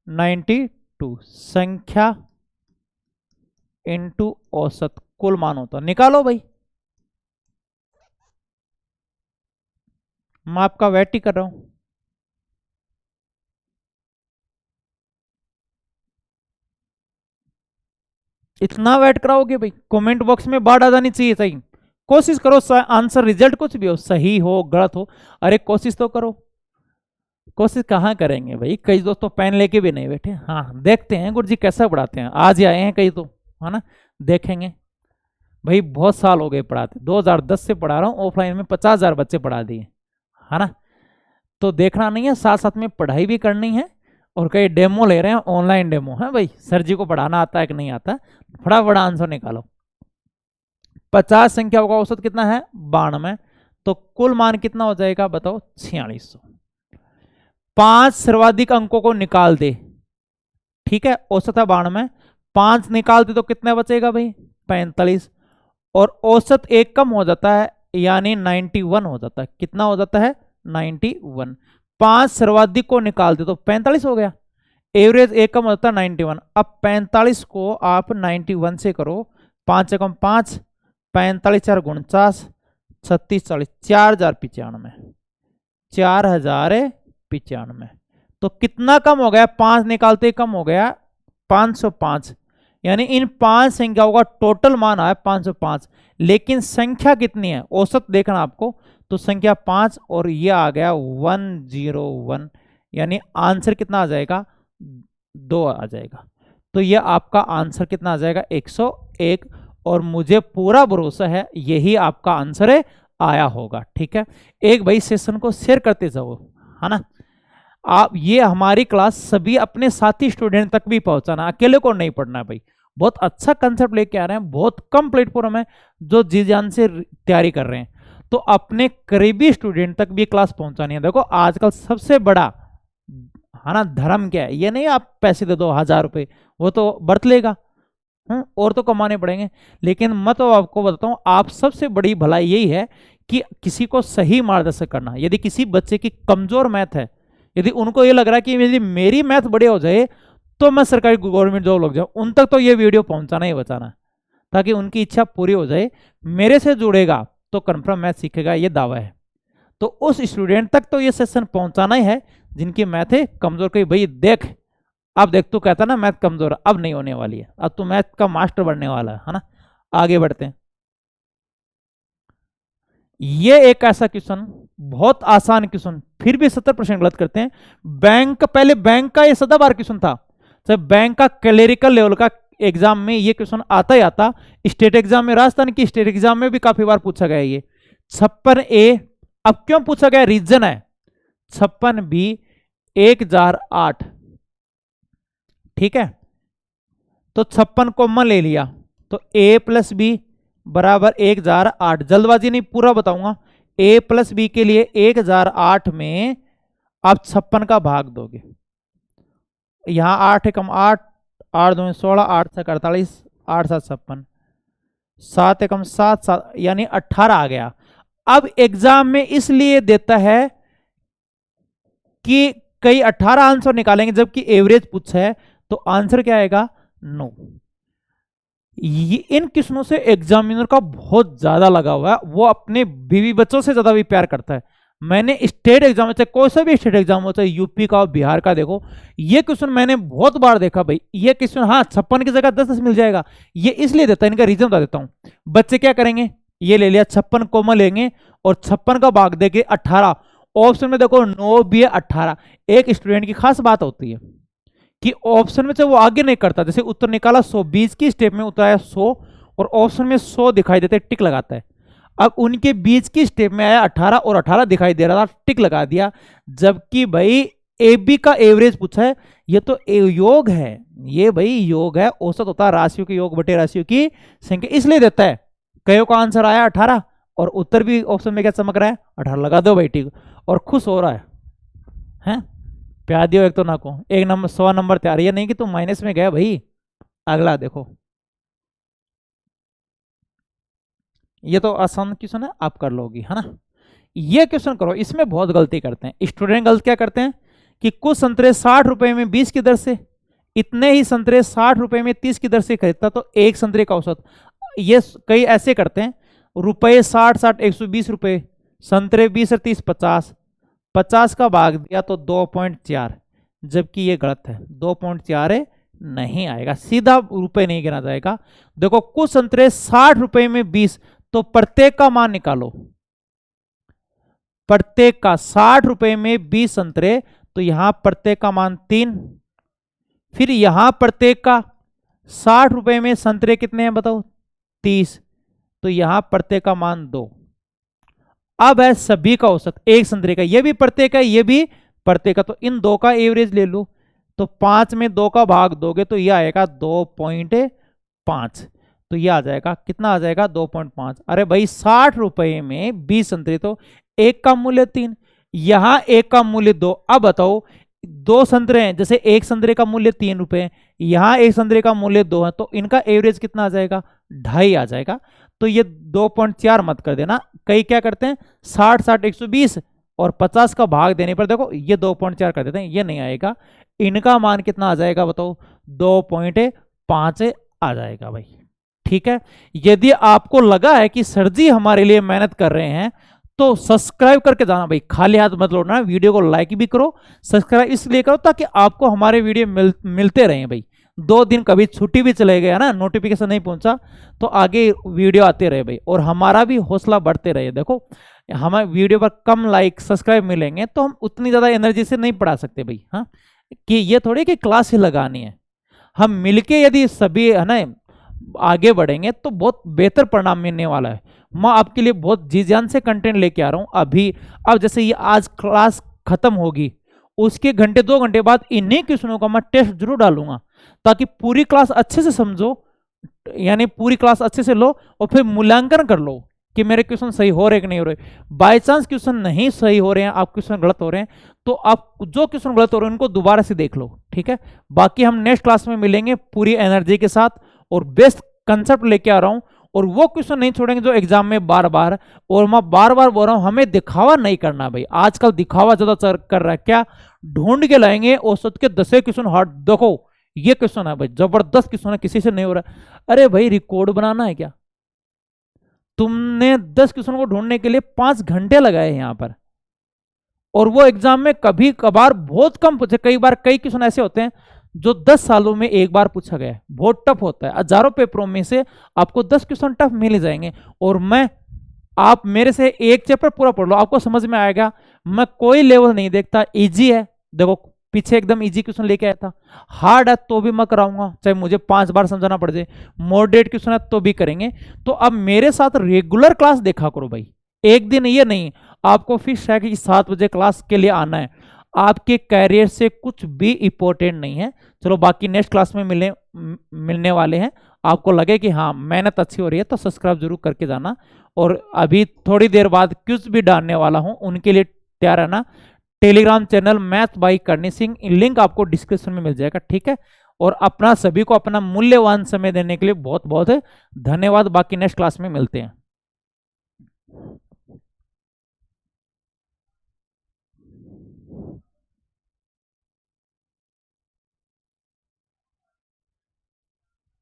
92, संख्या इनटू औसत कुल मान होता, निकालो भाई, मैं आपका वेट ही कर रहा हूं। इतना वेट कराओगे भाई, कमेंट बॉक्स में बाढ़ आ जानी चाहिए। सही कोशिश करो, आंसर रिजल्ट कुछ भी हो, सही हो गलत हो, अरे कोशिश तो करो। कोशिश कहाँ करेंगे भाई, कई दोस्त तो पेन लेके भी नहीं बैठे। हाँ देखते हैं गुरु जी कैसा पढ़ाते हैं, आज ही आए हैं कई तो, है ना, देखेंगे भाई। बहुत साल हो गए पढ़ाते, 2010 से पढ़ा रहा हूँ, ऑफलाइन में 50,000 बच्चे पढ़ा दिए, है ना। तो देखना नहीं है, साथ साथ में पढ़ाई भी करनी है। और कई डेमो ले रहे हैं, ऑनलाइन डेमो है भाई, सर जी को पढ़ाना आता है कि नहीं आता। फटाफट आंसर निकालो। 50 संख्या का औसत कितना है 92, तो कुल मान कितना हो जाएगा बताओ 4600। 5 सर्वाधिक अंकों को निकाल दे, ठीक है, औसत है 92, 5 निकाल दे तो कितना बचेगा भाई 45, और औसत एक कम हो जाता है यानी 91 हो जाता है। कितना हो जाता है 91। 5 सर्वाधिक को निकाल दे तो 45 हो गया, एवरेज एक कम हो जाता है 91। अब 45 को आप 91 से करो, 5 से कम 5, 45 4 49, 36 40, 4095, 4095। तो कितना कम हो गया, 5 निकालते ही कम हो गया 505, यानी इन 5 संख्याओं का टोटल मान आया 505। लेकिन संख्या कितनी है औसत देखना आपको, तो संख्या 5 और ये आ गया 101, यानी आंसर कितना आ जाएगा 2 आ जाएगा। तो ये आपका आंसर कितना आ जाएगा 101, और मुझे पूरा भरोसा है यही आपका आंसर है आया होगा। ठीक है, एक भाई सेशन को शेयर करते जाओ, है ना। आप ये हमारी क्लास सभी अपने साथी स्टूडेंट तक भी पहुंचाना, अकेले को नहीं पढ़ना है भाई। बहुत अच्छा कंसेप्ट लेके आ रहे हैं, बहुत कम प्लेटफॉर्म है जो जी जान से तैयारी कर रहे हैं, तो अपने करीबी स्टूडेंट तक भी क्लास पहुंचानी है। देखो आजकल सबसे बड़ा, है ना, धर्म क्या है, ये नहीं आप पैसे दे दो 1000 रुपए, वो तो बरत लेगा, और तो कमाने पड़ेंगे। लेकिन मैं तो आपको बताता हूं, आप सबसे बड़ी भलाई यही है कि किसी को सही मार्गदर्शन करना। यदि किसी बच्चे की कमजोर मैथ है, यदि उनको ये लग रहा है कि यदि मेरी मैथ बढ़िया हो जाए तो मैं सरकारी गवर्नमेंट जॉब लग जाऊं, उन तक तो ये वीडियो पहुंचाना ही बचाना, ताकि उनकी इच्छा पूरी हो जाए। मेरे से जुड़ेगा तो कन्फर्म मैथ सीखेगा, ये दावा है। तो उस स्टूडेंट तक तो ये सेशन पहुंचाना ही है जिनकी मैथ है कमजोर। कही भाई देख, अब देख तू कहता ना मैथ कमजोर, अब नहीं होने वाली है, अब तू मैथ का मास्टर बनने वाला है ना। आगे बढ़ते हैं। ये एक ऐसा क्वेश्चन, बहुत आसान क्वेश्चन, फिर भी 70% गलत करते हैं। बैंक, पहले बैंक का ये सदाबहार क्वेश्चन था, तो बैंक का क्लेरिकल लेवल का एग्जाम में ये क्वेश्चन आता ही आता। स्टेट एग्जाम में, राजस्थान की स्टेट एग्जाम में भी काफी बार पूछा गया ये 56A। अब क्यों पूछा गया, रीजन है 56B 1008, ठीक है। तो 56 कॉमन ले लिया, तो A + B बराबर 1008। जल्दबाजी नहीं, पूरा बताऊंगा। A + B के लिए 1008 में आप 56 का भाग दोगे, यहां 8 एकम 8, 8 2 16, 8 6 48, 8 7 56, 7 एकम 7 7, यानी 18 आ गया। अब एग्जाम में इसलिए देता है कि कई 18 आंसर निकालेंगे जबकि एवरेज पूछा है, तो आंसर क्या आएगा 9। इन क्वेश्चनों से एग्जामिनर का बहुत ज्यादा लगा हुआ है, वो अपने बीवी बच्चों से ज्यादा भी प्यार करता है। मैंने स्टेट एग्जाम, चाहे कोई सा भी स्टेट एग्जाम हो, चाहे यूपी का बिहार का, देखो ये क्वेश्चन मैंने बहुत बार देखा भाई। ये क्वेश्चन हाँ 56 की जगह 10 मिल जाएगा, ये इसलिए देता है, इनका रीजन बता देता हूं। बच्चे क्या करेंगे, ये ले लिया 56 कॉमन लेंगे और 56 का भाग देके 18, ऑप्शन में देखो 9 भी है 18। एक स्टूडेंट की खास बात होती है कि ऑप्शन में से वो आगे नहीं करता, जैसे उत्तर निकाला 100, 20 की स्टेप में उत्तर आया 100 और ऑप्शन में 100 दिखाई देते टिक लगाता है। अब उनके बीच की स्टेप में आया 18 और 18 दिखाई दे रहा था, टिक लगा दिया। जबकि भाई ए बी का एवरेज पूछा है, ये तो योग है, ये भाई योग है, औसत होता है राशियों के योग बटे राशियों की संख्या, इसलिए देता है। कईयों का आंसर आया 18 और उत्तर भी ऑप्शन में क्या चमक रहा है 18, लगा दो भाई ठीक, और खुश हो रहा है हैं? प्यार दियो एक तो ना को, एक नंबर 100 नंबर तैयार, ये नहीं कि तुम माइनस में गया भाई। अगला देखो, ये तो आसान क्वेश्चन है, आप कर लोगी है ना। ये क्वेश्चन करो, इसमें बहुत गलती करते हैं स्टूडेंट। गलत क्या करते हैं कि कुछ संतरे 60 रुपए में 20 की दर से, इतने ही संतरे 60 रुपए में 30 की दर से खरीदता, तो एक संतरे का औसत। ये कई ऐसे करते हैं, रुपए 60 120 रुपए, संतरे 20 और 30 50, 50 का भाग दिया तो 2.4, जबकि ये गलत है, 2.4 नहीं आएगा, सीधा रुपए नहीं गिना जाएगा। देखो कुछ संतरे 60 रुपए में 20, तो प्रत्येक का मान निकालो, प्रत्येक का 60 रुपए में 20 संतरे, तो यहां प्रत्येक का मान 3, फिर यहां प्रत्येक का 60 रुपए में संतरे कितने हैं बताओ 30, तो यहां प्रत्येक का मान 2। अब है सभी का औसत, एक संतरे का, ये भी प्रत्येक है ये भी प्रत्येक का, तो इन दो का एवरेज ले लो, तो 5 में 2 का भाग दोगे तो यह आएगा 2.5, तो यह आ जाएगा कितना, आ जाएगा 2.5। अरे भाई 60 रुपए में 20 संतरे, तो एक का मूल्य 3, यहां एक का मूल्य 2। अब बताओ दो संतरे हैं, जैसे एक संतरे का मूल्य 3 रुपए, यहां एक संतरे का मूल्य 2 है, तो इनका एवरेज कितना आ जाएगा 2.5 आ जाएगा। तो ये 2.4 मत कर देना, कई क्या करते हैं 60 60 120 और 50 का भाग देने पर देखो ये 2.4 कर देते हैं, ये नहीं आएगा। इनका मान कितना आ जाएगा बताओ 2.5 आ जाएगा भाई, ठीक है। यदि आपको लगा है कि सर जी हमारे लिए मेहनत कर रहे हैं, तो सब्सक्राइब करके जाना भाई, खाली हाथ मत लौटना, वीडियो को लाइक भी करो, सब्सक्राइब इसलिए करो ताकि आपको हमारे वीडियो मिलते रहे भाई। 2 दिन कभी छुट्टी भी चले गया ना, नोटिफिकेशन नहीं पहुंचा, तो आगे वीडियो आते रहे भाई, और हमारा भी हौसला बढ़ते रहे। देखो हमें वीडियो पर कम लाइक सब्सक्राइब मिलेंगे तो हम उतनी ज़्यादा एनर्जी से नहीं पढ़ा सकते भाई, हाँ, कि ये थोड़ी कि क्लास ही लगानी है। हम मिलके यदि सभी है ना आगे बढ़ेंगे तो बहुत बेहतर परिणाम मिलने वाला है। मैं आपके लिए बहुत जी जान से कंटेंट लेके आ रहा हूँ अभी। अब जैसे ये आज क्लास खत्म होगी, उसके घंटे 2 घंटे बाद इन्हीं क्वेश्चनों का मैं टेस्ट जरूर डालूंगा, ताकि पूरी क्लास अच्छे से समझो, यानी पूरी क्लास अच्छे से लो और फिर मूल्यांकन कर लो कि मेरे क्वेश्चन सही हो रहे कि नहीं हो रहे। बाय चांस क्वेश्चन नहीं सही हो रहे हैं, आप क्वेश्चन गलत हो रहे हैं, तो आप जो क्वेश्चन गलत हो रहे हैं उनको दोबारा से देख लो, ठीक है। बाकी हम नेक्स्ट क्लास में मिलेंगे पूरी एनर्जी के साथ, और बेस्ट कंसेप्ट लेके आ रहा हूं, और वो क्वेश्चन नहीं छोड़ेंगे जो एग्जाम में बार बार, और मैं बार बार बोल रहा हूं हमें दिखावा नहीं करना भाई। आजकल दिखावा ज्यादा कर रहा है, क्या ढूंढ के लाएंगे औसत के 10 क्वेश्चन हार्ड, देखो ये क्वेश्चन है भाई जबरदस्त क्वेश्चन है, किसी से नहीं हो रहा। अरे भाई रिकॉर्ड बनाना है क्या, तुमने 10 क्वेश्चन को ढूंढने के लिए 5 घंटे लगाए यहां पर, और वो एग्जाम में कभी कभार बहुत कम पूछे, कई बार कई क्वेश्चन ऐसे होते हैं जो 10 सालों में एक बार पूछा गया है, बहुत टफ होता है। हजारों पेपरों में से आपको 10 क्वेश्चन टफ मिल ही जाएंगे, और मैं आप मेरे से एक चैप्टर पूरा पढ़ लो आपको समझ में आएगा। मैं कोई लेवल नहीं देखता, इजी है, देखो पीछे एकदम इजी क्वेश्चन लेके आया था, हार्ड है तो भी मैं कराऊंगा, चाहे मुझे 5 बार समझाना पड़ जाए, मॉडरेट क्वेश्चन है तो भी करेंगे। तो अब मेरे साथ रेगुलर क्लास देखा करो भाई, एक दिन ये नहीं, आपको फिक्स है कि 7 बजे क्लास के लिए आना है, आपके कैरियर से कुछ भी इंपॉर्टेंट नहीं है। चलो बाकी नेक्स्ट क्लास में मिलने वाले हैं, आपको लगे कि हाँ मेहनत अच्छी हो रही है तो सब्सक्राइब जरूर करके जाना, और अभी थोड़ी देर बाद क्विज भी डालने वाला हूं, उनके लिए तैयार रहना। टेलीग्राम चैनल मैथ बाय करनी सिंह, लिंक आपको डिस्क्रिप्शन में मिल जाएगा, ठीक है। और अपना सभी को अपना मूल्यवान समय देने के लिए बहुत बहुत धन्यवाद, बाकी नेक्स्ट क्लास में मिलते हैं।